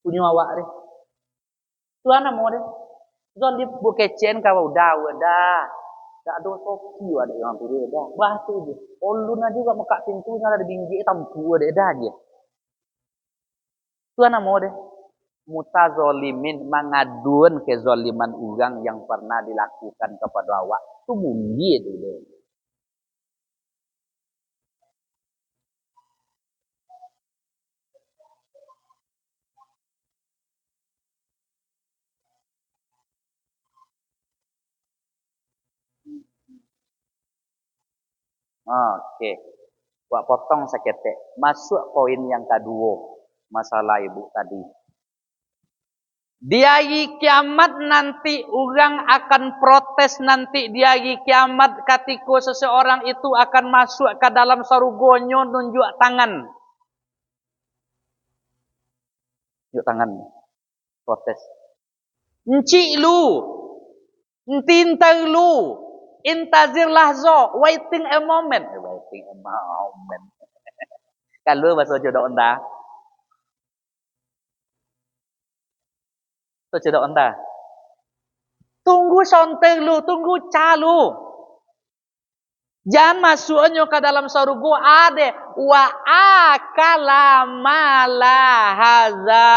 [SPEAKER 1] Punya awak deh. Tuan mau deh. Zolip bu kecen kau dah. Tak ada soki ada yang tu dia dah. Bah tu je. Olun aja juga muka pintunya ada binggi tampu ada dah aja. Tuan mau deh. Mutazolimin mengaduan kezoliman orang yang pernah dilakukan kepada awak. Itu mundi itu deh. Oke. Buat potong seketek. Masuk poin yang kedua. Masalah ibu tadi. Di hari kiamat nanti orang akan protes nanti di hari kiamat ketika seseorang itu akan masuk ke dalam sarugonyo nunjuk tangan. Nunjuk tangan. Protes. Encik lu. Entintar lu. Intazir lahzo. Waiting a moment. Kalau bahasa jodoh anda, tu jodoh anda. Tunggu sontek lu, tunggu calu. Jangan masuknya ke dalam surga ada wa akala malahaza.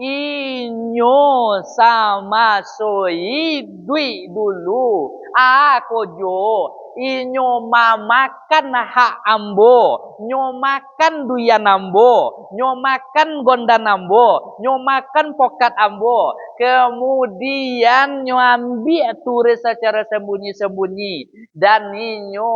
[SPEAKER 1] Inyo sama soi dui dulu. Aku jo inyo mamakan hak ambo, nyo makan duyan ambo, nyo makan gondan ambo, nyo makan pokat ambo. Kemudian nyo ambil turis secara sembunyi-sembunyi dan inyo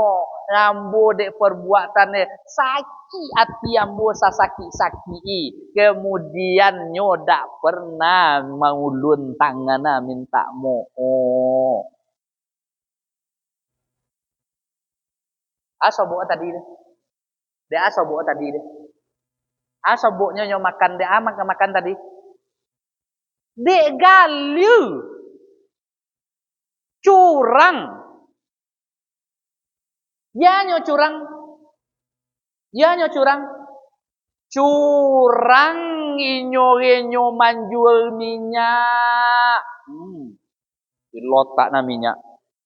[SPEAKER 1] ambo dek perbuatannya sakit hati ambo sasaki-saki. Kemudian nyo dak pernah mengulun tangan minta mohon. Asobok tadi deh. Dia asobok tadi deh. Asoboknya nyo makan dia makan tadi. Dek galu. Curang. Ya nyo curang. Ya nyo curang. Curang inyo manjual minyak. Dilotak na minyak.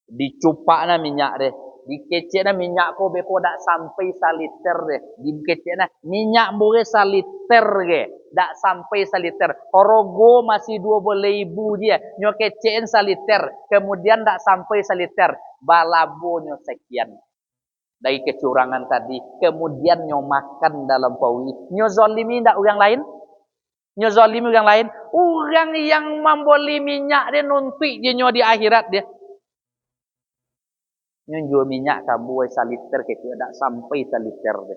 [SPEAKER 1] Dicupak na minyak deh. Dikecek na minyak ko beko dak sampai saliter deh. Dikecek na minyak boleh saliter ke. Dak sampai saliter. Horogo masih 12.000 dia. Nyo kecekin saliter. Kemudian dak sampai saliter. Balabo nyo sekian. Dari kecurangan tadi. Kemudian nyo makan dalam pawi. Nyo zolimi ndak orang lain? Nyo zolimi orang lain? Orang yang membeli minyak dia nuntik dia nyo di akhirat dia. Nyo jual minyak kabu saliter ke tidak sampai saliter deh.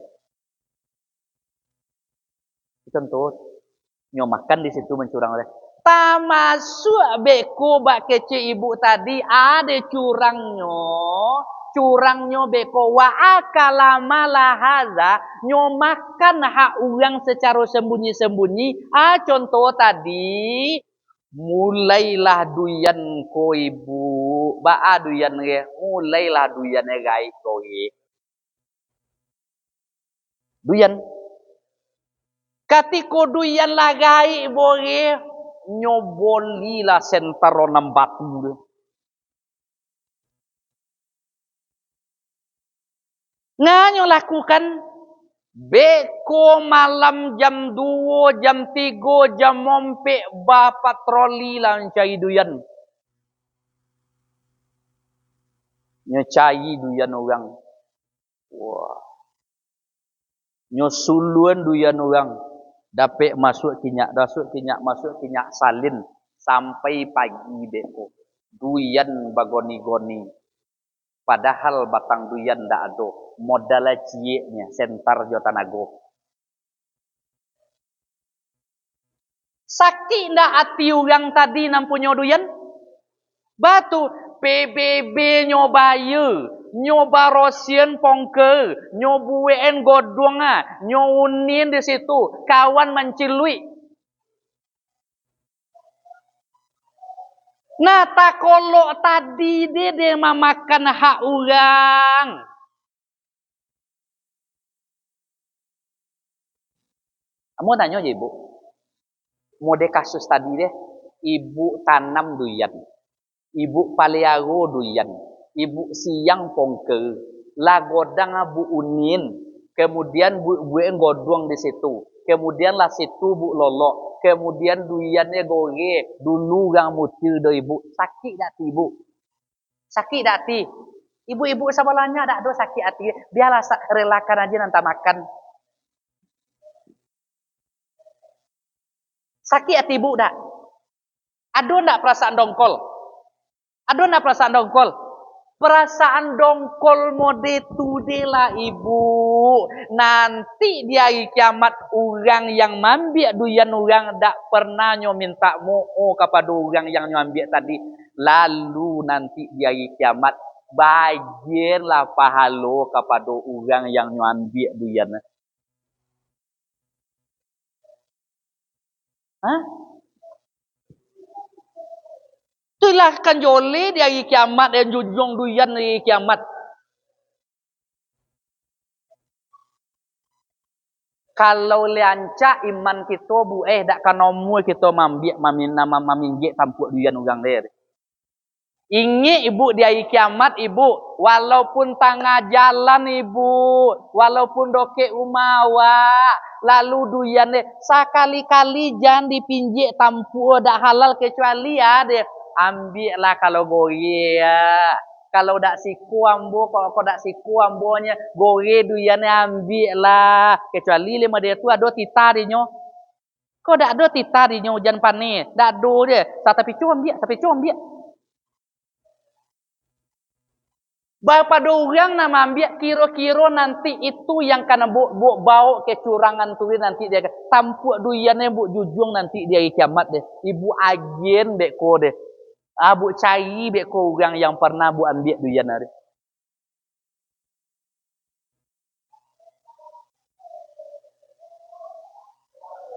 [SPEAKER 1] Contoh, nyo makan di situ mencurang deh. Tamasuk beko bak kece ibu tadi ada curangnya beko wa akala malahaza nyo makan hak orang secara sembunyi-sembunyi. Contoh tadi mulailah duyan ko ibu ba duyan ge mulailah duyan gai ko ge duyan katiko duyan lah gai boge nyobolilah sentaro batu nganyo lakukan beko malam jam 2, jam 3, jam mompe ba patroli lah mencari duyan. Nyecai duyan orang. Wah. Nyosuluan duyan orang. Dapat masuk kinyak, masuk kinyak salin sampai pagi beko. Duyan bagoni-goni. Padahal batang duyan ndak ada. Modalnya cieknya sentar Jotanago. Sakit ndak hati orang tadi nampunya duyan? Batu PBB nyobayu, nyoba rosian pongke, nyobueen godonga, nyounin di situ, kawan mencilui. Nah, tak kolok tadi dia memakan hak orang. Kamu tanya aja ibu, mode kasus tadi deh, ibu tanam duyan, ibu paliago duyan, ibu siang pongke, lagodang bu unin, kemudian bu godong di situ, kemudian lah situ bu lolok, kemudian duyannya goge, dulu gang mutil do ibu, sakit dak ibu, sakit dak ti, ibu-ibu sabalanya dak do sakit hati, biarlah relakan aja nanti makan. Sakit hati ibu dak? Ada ndak perasaan dongkol? Ada ndak perasaan dongkol? Perasaan dongkol mode tu lah ibu. Nanti di hari kiamat orang yang mambiak duyan orang dak pernah nyo minta mo'o kepada orang yang nyo ambil tadi. Lalu nanti di hari kiamat bagianlah pahalo kepada orang yang nyo ambil duyan. Hah? Itulah kan jole di hari kiamat dan junjung duyan di hari kiamat. Kalau lianca iman kita dak kanomul kita maminggik tampuk duyan ugang der. Ingi ibu di hari kiamat ibu, walaupun tengah jalan ibu, walaupun doke umawa, lalu duyan deh, sekali-kali jangan dipinjek tampuk dak halal kecuali ada, ambillah kalau goye ya. Kalau dak siku ambo, kalau dak siku ambonya, goye duyannya ambillah, kecuali lima dia tu ada tita dinyo. Kok dak ada tita dinyo hujan panis, dak ada dia, tapi ambil. Pada orang nama ambil kira-kira nanti itu yang kena buk bau kecurangan tu nanti dia tampuk duyannya bu jujung nanti dia kiamat deh. Ibu agen beko deh. Bu cari beko orang yang pernah bu ambil duyan hari.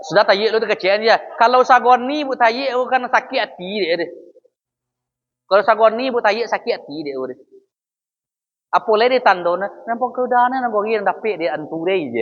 [SPEAKER 1] Sudah tayik lu tu kecil dia. Kalau sagoni bu tayik kan sakit hati dia deh. Kalau sagoni bu tayik sakit hati dia deh. Apa lagi tandona? Nampak keudana nak gogi dapik dia anture je.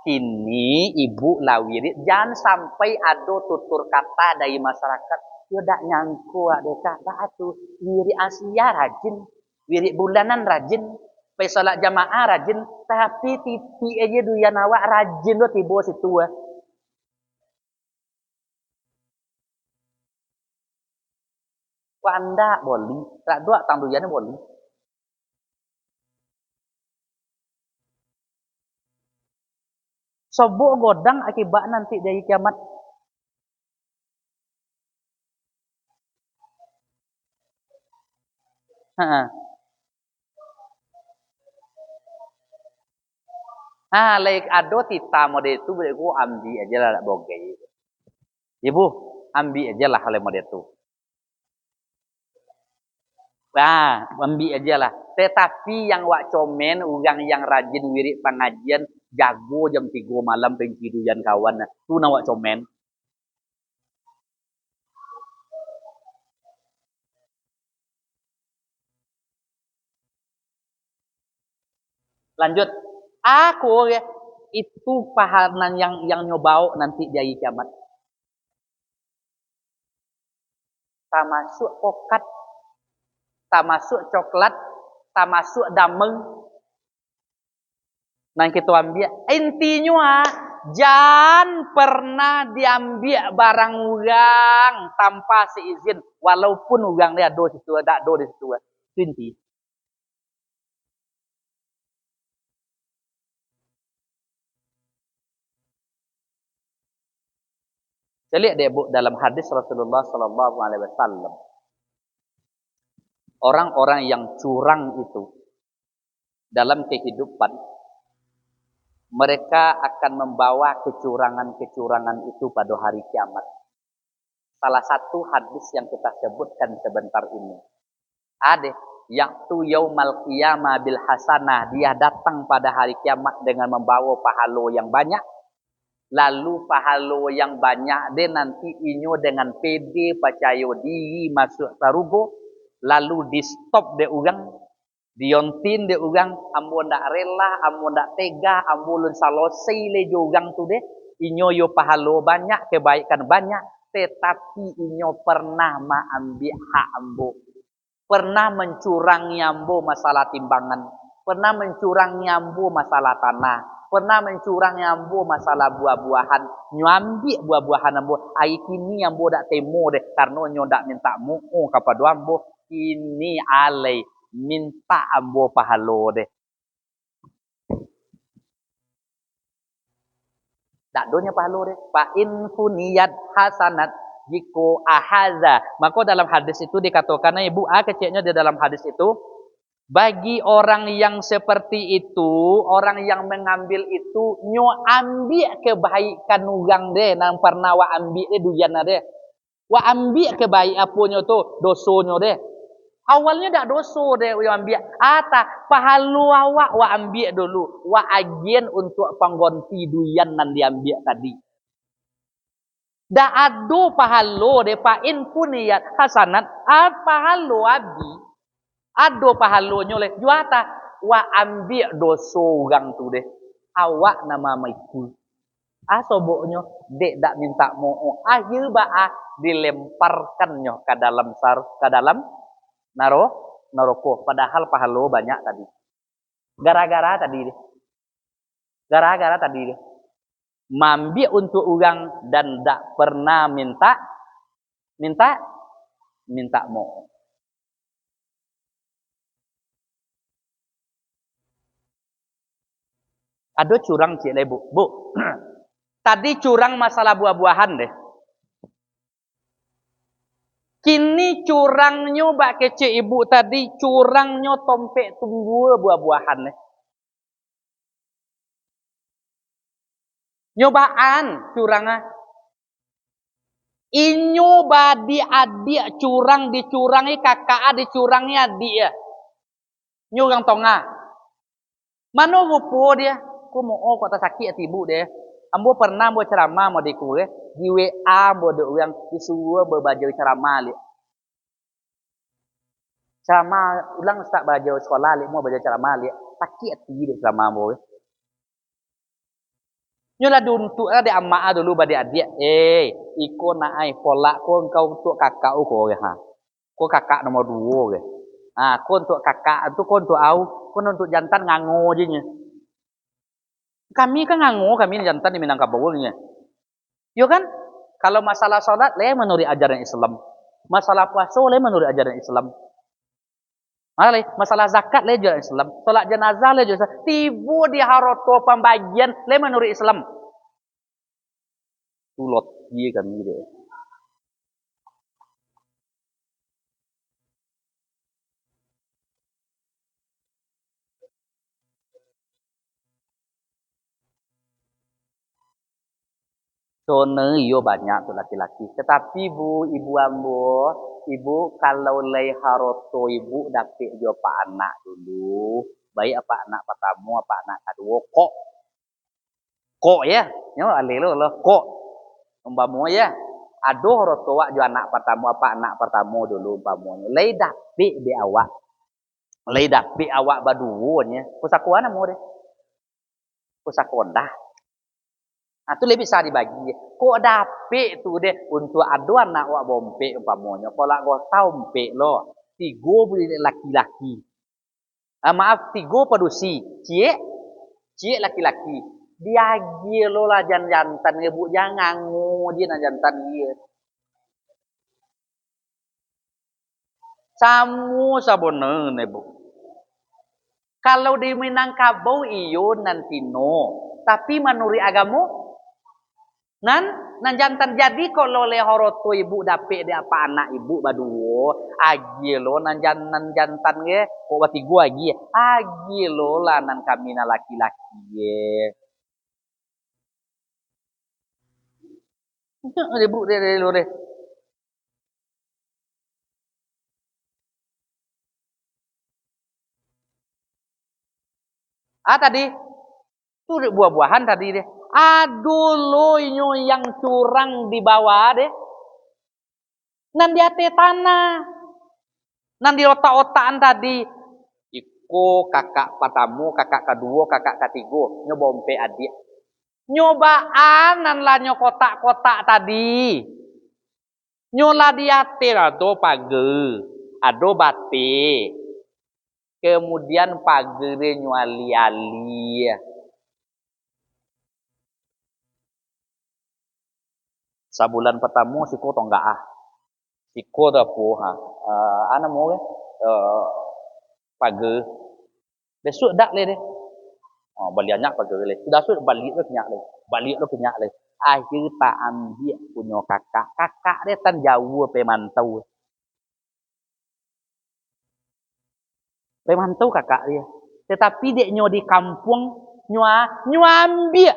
[SPEAKER 1] Kini ibu lawirit jangan sampai ada tutur kata dari masyarakat. Yo dak nyangku adeka dak atuh wirid Asia rajin, wirid bulanan rajin, pe salat jamaah rajin, tapi titik aja duyan awak rajin do tiba situ. Anda boleh, tak dua tang duyannya boleh. Sobok godang akibat nanti dari kiamat. Like ado tita model itu boleh gua ambil aja lah bogai. Ibu ambil aja lah oleh model itu. Ambil aja lah. Tetapi yang wak komen, orang yang rajin wirid pengajian, jago jam 3 malam pengkiduyan kawan. Tu nak wak komen. Lanjut. Aku itu pahanan yang nyobau nanti di hari kiamat. Tak masuk pokat, tak masuk coklat, tak masuk dameng. Nah kita ambil. Intinya jangan pernah diambil barang orang tanpa seizin, walaupun orang dia do situ, dak do di situ. Inti. Saya lihat deh dalam hadis Rasulullah Sallallahu Alaihi Wasallam, orang-orang yang curang itu dalam kehidupan mereka akan membawa kecurangan-kecurangan itu pada hari kiamat. Salah satu hadis yang kita sebutkan sebentar ini, ada yaitu yaumal qiyamah bil hasanah, dia datang pada hari kiamat dengan membawa pahala yang banyak. Lalu pahala yang banyak dia nanti inyo dengan pede percaya diri masuk tarugo, lalu di stop dia orang, diontin dia orang, ambo ndak rela, ambo ndak tega, ambo lun salosai le orang tu deh, inyo yo pahala banyak, kebaikan banyak, tetapi inyo pernah ambil hak ambo, pernah mencurangi ambo masalah timbangan, pernah mencurangi ambo masalah tanah, pernah mencurang ambo masalah buah-buahan, nyambi buah-buahan ambo, ai kini ambo dak temo deh karena nyo dak minta mu'u kepada ambo, ini alai minta ambo pahalo deh. Dak donya pahalo deh. Fa in funiyat hasanat jiko ahaza. Maka dalam hadis itu dikatakan ibu kecilnya di dalam hadis itu, bagi orang yang seperti itu, orang yang mengambil itu, nyo ambil kebaikan orang deh, nang pernah wa ambil deh duyana deh. Wa ambil kebaikan apunyo tu, dosonyo deh. Awalnya dak doso deh yang ambil. Pahalu awak wa ambil dulu, wa agen untuk pengganti duyan nan diambil tadi. Dak ado pahalu deh, pa in puniyat hasanat, pahalu abi. Ado pahalonyo le juata wa ambil dosa orang tu deh. Awak nama maiku. Soboknyo dek dak minta mo. Akhir dilemparkannya ke dalam naroko. Padahal pahalo banyak tadi. Gara-gara tadi deh. Mambi untuk orang dan dak pernah minta mo. Ada curang cik le bu. Tadi curang masalah buah-buahan deh. Kini curangnya bak kecik ibu tadi curangnya tompek tunggu buah-buahan deh. Nyobaan curangnya. Inyo badi adik curang dicurangi kakak dicurangi adik ya. Nyurang tonga. Mana rupo dia? Ku mau kok tak sakit ibu deh. Ambo pernah mau ceramah mau diku di WA mau ada orang disuruh berbaju ceramah li. Ceramah ulang tak baju sekolah li mau baju ceramah li. Sakit hati deh ceramah mau. Nyola duntuk ada amma dulu badi adik. Iko naai pola ko kau untuk kakak ko ya ha. Ko kakak nomor 2 ke. Ko untuk kakak itu ko untuk au, ko untuk jantan ngango je nya. Kami kan ngango, kami jantan di Minangkabau nya. Yo kan? Kalau masalah salat le menurut ajaran Islam. Masalah puasa le menurut ajaran Islam. Masalah zakat le ajaran Islam. Salat jenazah le ajaran Islam. Tibu di haroto pembagian le menurut Islam. Tulot dia kami dia. Sone iyo banyak tu laki-laki. Tetapi ibu ambo, ibu kalau lei haroto ibu dapat jo pak anak dulu. Baik apa anak pertama, apa anak kedua, kok ya, nyo ale lo kok. Umpama ya, ado haroto wak jo anak pertama, apa anak pertama dulu umpamanya. Lei dapat di awak. Lei dapat awak baduonya. Kusakuan amo deh. Kusakodah. Tu lebih bisa dibagi. Kok dapet tu deh untuk aduan nak wak bompe umpamanya. Kalau kau tahu bompe lo, 3 boleh laki-laki. Maaf 3 padusi. Cie laki-laki. Dia gila lah jantan ibu jangan dia nak jantan dia. Samu sabone ibu. Kalau di Minangkabau iyo nanti no. Tapi menurut agamu nan jantan jadi kalau le horoto ibu dapet dia apa anak ibu baduo agi lo nan jantan ge kok bati gua agi lo lah nan kami na laki-laki ye ibu de lo de tadi tuh buah-buahan tadi deh. Aduh lo yang curang di bawah deh. Nan di ate tanah. Nan di otak-otakan tadi. Iko kakak pertama, kakak kedua, kakak ketiga. Nyobompe adik. Nyobaan nan lah kotak-kotak tadi. Nyola di ate ado page. Ado bate. Kemudian pagere nyuali-ali. Sabulan pertama siko tonggak siko dapo ana mo page besok dak le deh baliannya page le sudah sudah balik lo kenyak le akhir tak ambil punya kakak dia tan jauh pemantau kakak dia tetapi dia nyo di kampung nyo ambil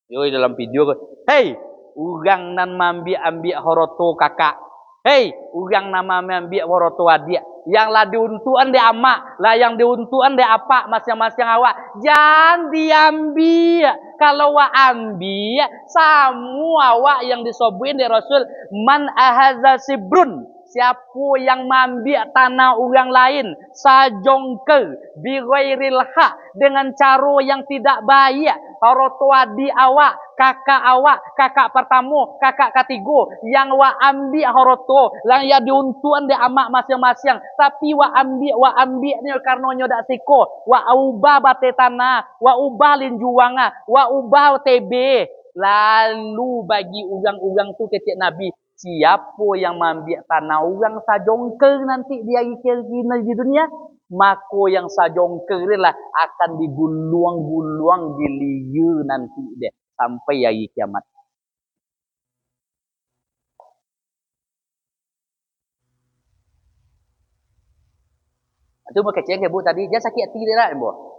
[SPEAKER 1] yo dalam video hey urang nan ambil horoto kakak. Hei, urang nama ambil horoto adik. Yang lah diuntuan dia amak, lah yang diuntuan dia apa masing-masing awak. Jangan diambil. kalau wa ambi semua wa yang disobuin dari Rasul man ahaza sibrun. Siapa yang mengambil tanah orang lain sajongke bighairil haq dengan cara yang tidak baik, orang di awak, kakak pertama, kakak ketiga yang wa ambil horoto, yang ya diuntuan di amak masing-masing, tapi wa ambil ni karena nyo dak siko, wa ubah bate tanah, wa ubah linjuanga, wa ubah TB, lalu bagi ugang-ugang tu kecik Nabi, siapa yang mengambil tanah orang sajongke nanti dia kira di dunia, maka yang sajongke lah akan diguluang-guluang di liu nanti deh sampai hari kiamat. Itu mau kecil ke bu tadi, dia sakit hati dia lah bu.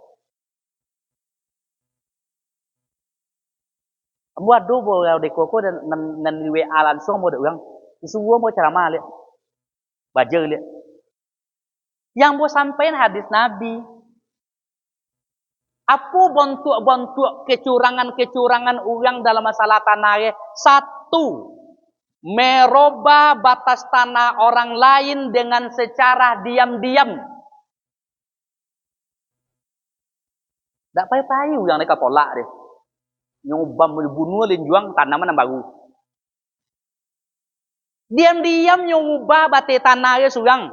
[SPEAKER 1] Buat do boleh de koko dan liwe langsung mau orang. Semua mau ceramah lihat. Baca lihat. Yang mau sampaikan hadis Nabi. Apa bentuk-bentuk kecurangan-kecurangan orang dalam masalah tanah? Satu, merubah batas tanah orang lain dengan secara diam-diam. Tak payah-payah orang mereka polak dia. Nyoba membunuh linjuang tanaman yang baru. Diam-diam nyoba bate tanah dia surang.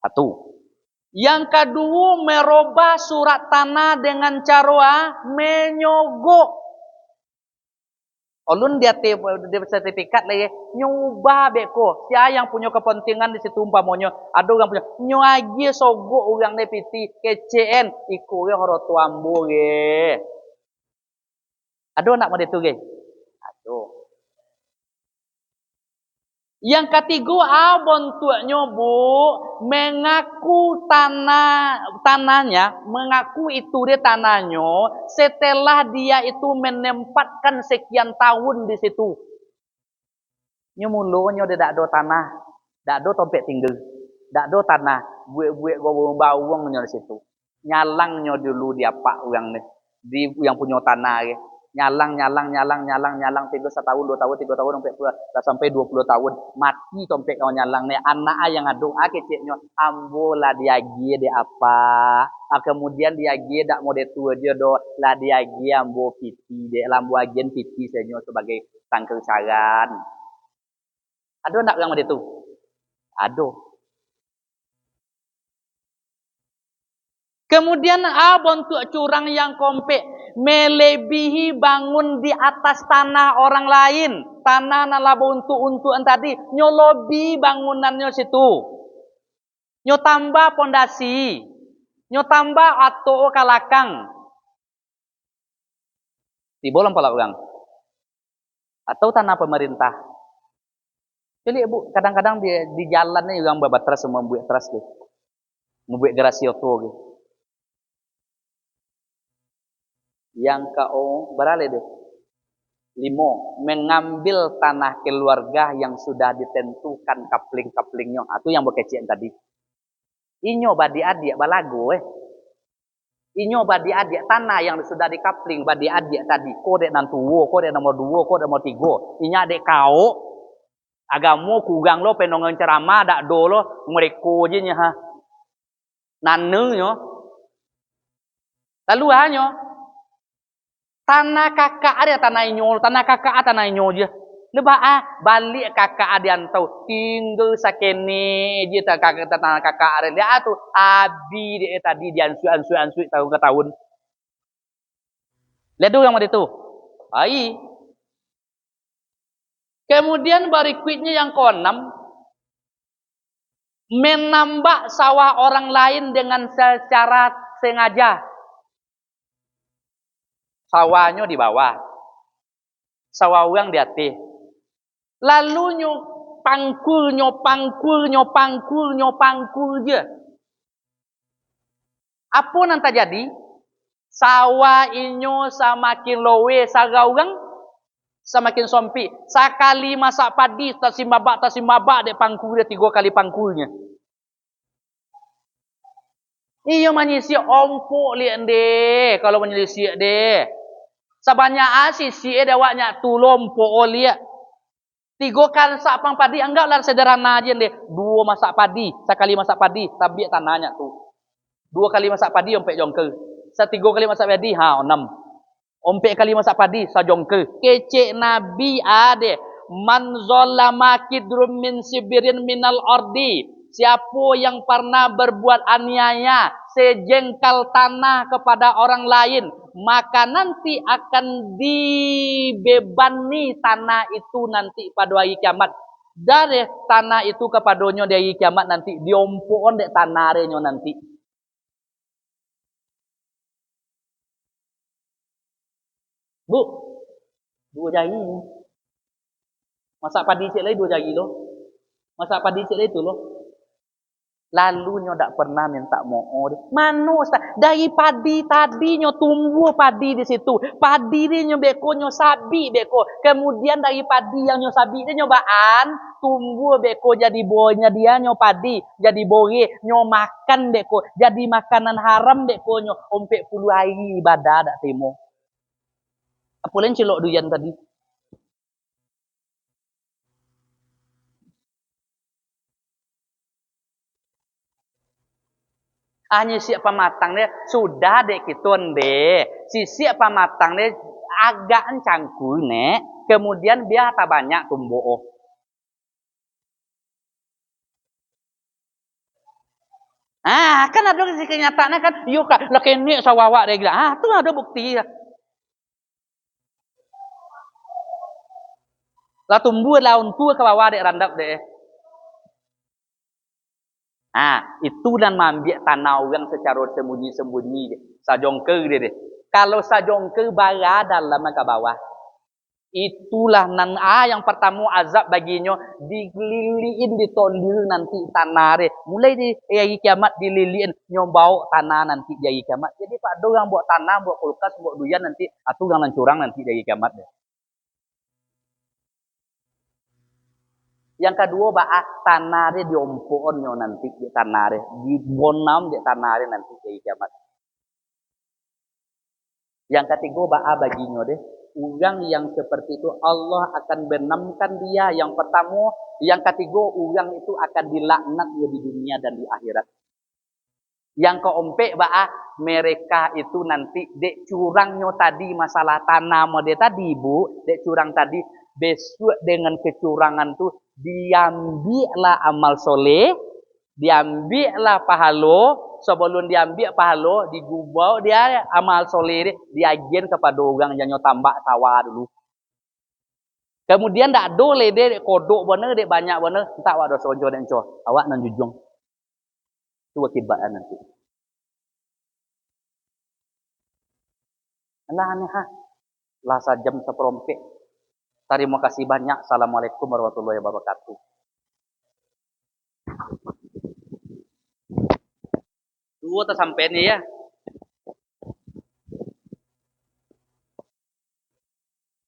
[SPEAKER 1] Satu. Yang kedua, merubah surat tanah dengan cara menyogok. Ulun dia sertifikat lagi nyoba beko. Siapa yang punya kepentingan di situ umpamanya ada orang punya nyoagi sogok orang nepiti KCN ikut horo tuambo ge. Ada nak mau itu ge? Ada. Yang ketiga, bentuknya bu mengaku tanahnya, mengaku itu dia tanahnya setelah dia itu menempatkan sekian tahun di situ. Nyo mulanya dia tak ada tanah, tak ada tempat tinggal, tak ada tanah, buat bawang nyo di situ. Nyalangnya dulu dia pak orang ni, di yang punya tanah ke. Nyalang 3 setahun 2 tahun 3 tahun sampai 20 tahun mati tompek kau nyalang ni anak yang aduk keciknya ambolah dia gi dia apa kemudian dia gi dak mau dia tua dia do lah dia gi ambo piti dia lambu agen piti senyo sebagai tangkel saran ada nak yang mau dia tu ada. Kemudian bentuk curang yang kompek melebihi bangun di atas tanah orang lain. Tanah nalaba untuk tadi nyolobi bangunannya situ. Nyo tambah pondasi. Nyo tambah atau kalakang. Tibolong pala orang. Atau tanah pemerintah. Jadi bu, kadang-kadang di jalannya orang babatras semua membuat teras deh. Membuat garasi auto gitu. Yang kau beralih deh. 5. Mengambil tanah keluarga yang sudah ditentukan kapling-kaplingnya. Itu yang berkecian tadi. Inyo badi adik balago Inyo badi adik tanah yang sudah dikapling badi adik tadi. Kode nan tuwo, kode nomor 2, kode nomor 3. Inya adik kau. Agamu kugang lo penongan ceramah dak do lo mereko je nya ha. Nanu nyo. Lalu hanyo tanah kakak ada tanah inyo je. Lebah balik kakak ada yang tahu tinggal sakene je tanah kakak ada dia tu abi dia tadi dia ansui tahun ke tahun. Lihat dulu yang itu. Ai. Kemudian berikutnya yang ke-6 menambah sawah orang lain dengan secara sengaja. Sawahnya di bawah. Sawah orang di atas. Lalu nyo pangkul je. Apa nanti jadi? Sawah inyo semakin lowe saga orang semakin sompi. Sekali masak padi tasimabak dek pangkul dia 3 kali pangkulnya. Iyo menyisik ompok liat deh. Kalau menyisik deh. Sebanyak sisi dewaknya tu lompok liat. 3 kali sapang padi. Anggaplah sederhana aja deh. 2 masak padi. Sekali masak padi. Tabiat tanahnya tu. 2 kali masak padi ompek jongkel. 3 kali masak padi. 6. Ompek kali masak padi. Sajongkel. Kecek Nabi ade. Man zolama kidrum min sibirin minal ardi. Siapa yang pernah berbuat aniaya sejengkal tanah kepada orang lain, maka nanti akan dibebani tanah itu nanti pada hari kiamat. Dari tanah itu kepadanya dari kiamat nanti diompokon dek tanah renyo nanti. Bu, 2 jari. Masak padi cik lagi 2 jari loh. Masak padi cik lagi tu loh. Lalu nyo tak pernah minta mo'o. Mano Ustaz? Dari padi tadi nyo tumbuh padi di situ. Padi ni nyo beko nyo sabi beko. Kemudian dari padi yang nyo sabi ni nyo baan tumbuh beko jadi bohnya dia nyo padi. Jadi bore nyo makan beko. Jadi makanan haram beko nyo. Ompek 10 hari ibadah tak temo. Apa lain celok duyan tadi? Hanya siap pematang dia sudah dek kitun deh. Si siap pematang dia agak cangkul nek. Kemudian biar tak banyak tumbuh. Kan ada kenyataannya kan. Yuk kak, lah kene sawawak dia gila. Tu ada bukti. Lah tumbuh laun tu ke bawah dek randap deh. Itu dan mambiak tanah orang secara sembunyi-sembunyi deh. Sajongke dia deh. Kalau sajongke bara dalam ke bawah. Itulah yang pertama azab baginya dililiin ditondil nanti tanah deh. Mulai di hari kiamat dililiin nyobau tanah nanti di hari kiamat. Jadi pak do yang buat tanah, buat kulkas, buat duyan nanti atau yang curang nanti di hari kiamat deh. Yang kedua tanah dia diompoknya nanti di tanah dia, dibonam di tanah dia nanti di kiamat. Yang ketiga baginya deh, orang yang seperti itu Allah akan benamkan dia. Yang pertama, yang ketiga orang itu akan dilaknat di dunia dan di akhirat. Yang keempat mereka itu nanti dek curangnya tadi masalah tanah mode tadi bu, dek curang tadi besok dengan kecurangan tuh diambillah amal soleh, diambillah pahalo, sebelum diambil pahalo digubau dia amal soleh diagen kepada orang yang tambah sawah dulu. Kemudian tak boleh dek kodok bener dek banyak bener tak wadah sojo dan co awak nan jujung. Itu akibatnya nanti. Allah aneh lah sajam seperempet. Terima kasih banyak. Assalamualaikum warahmatullahi wabarakatuh. Dua tersampai nih ya.